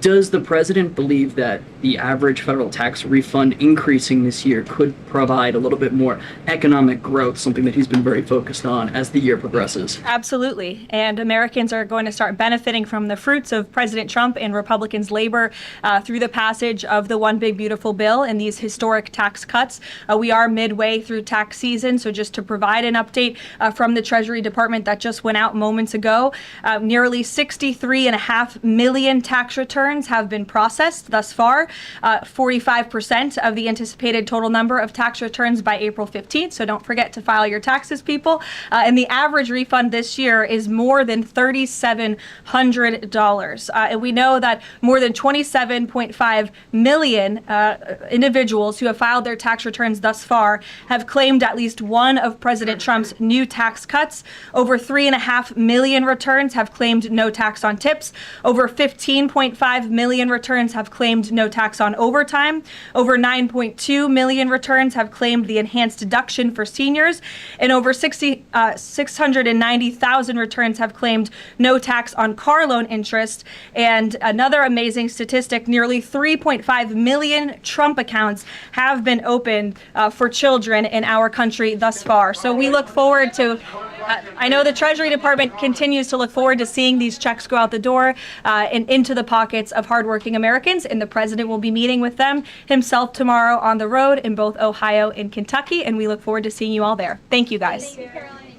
Does the president believe that the average federal tax refund increasing this year could provide a little bit more economic growth, something that he's been very focused on as the year progresses? Absolutely. And Americans are going to start benefiting from the fruits of President Trump and Republicans' labor through the passage of the One Big Beautiful Bill and these historic tax cuts. We are midway through tax season, so just to provide an update from the Treasury Department that just went out moments ago, nearly 63.5 million tax returns have been processed thus far, 45% of the anticipated total number of tax returns by April 15th, so don't forget to file your taxes, people. And the average refund this year is more than $3,700. And we know that more than 27.5 million individuals who have filed their tax returns thus far have claimed at least one of President Trump's new tax cuts. Over 3.5 million returns have claimed no tax on tips. Over 15.5 million returns have claimed no tax on overtime. Over 9.2 million returns have claimed the enhanced deduction for seniors. And over 690,000 returns have claimed no tax on car loan interest. And another amazing statistic, nearly 3.5 million Trump accounts have been opened for children in our country thus far. So we look forward to, I know the Treasury Department continues to look forward to seeing these checks go out the door and into the pockets of hardworking Americans, and the president will be meeting with them himself tomorrow on the road in both Ohio and Kentucky, and we look forward to seeing you all there. Thank you, guys. Thank you, Caroline.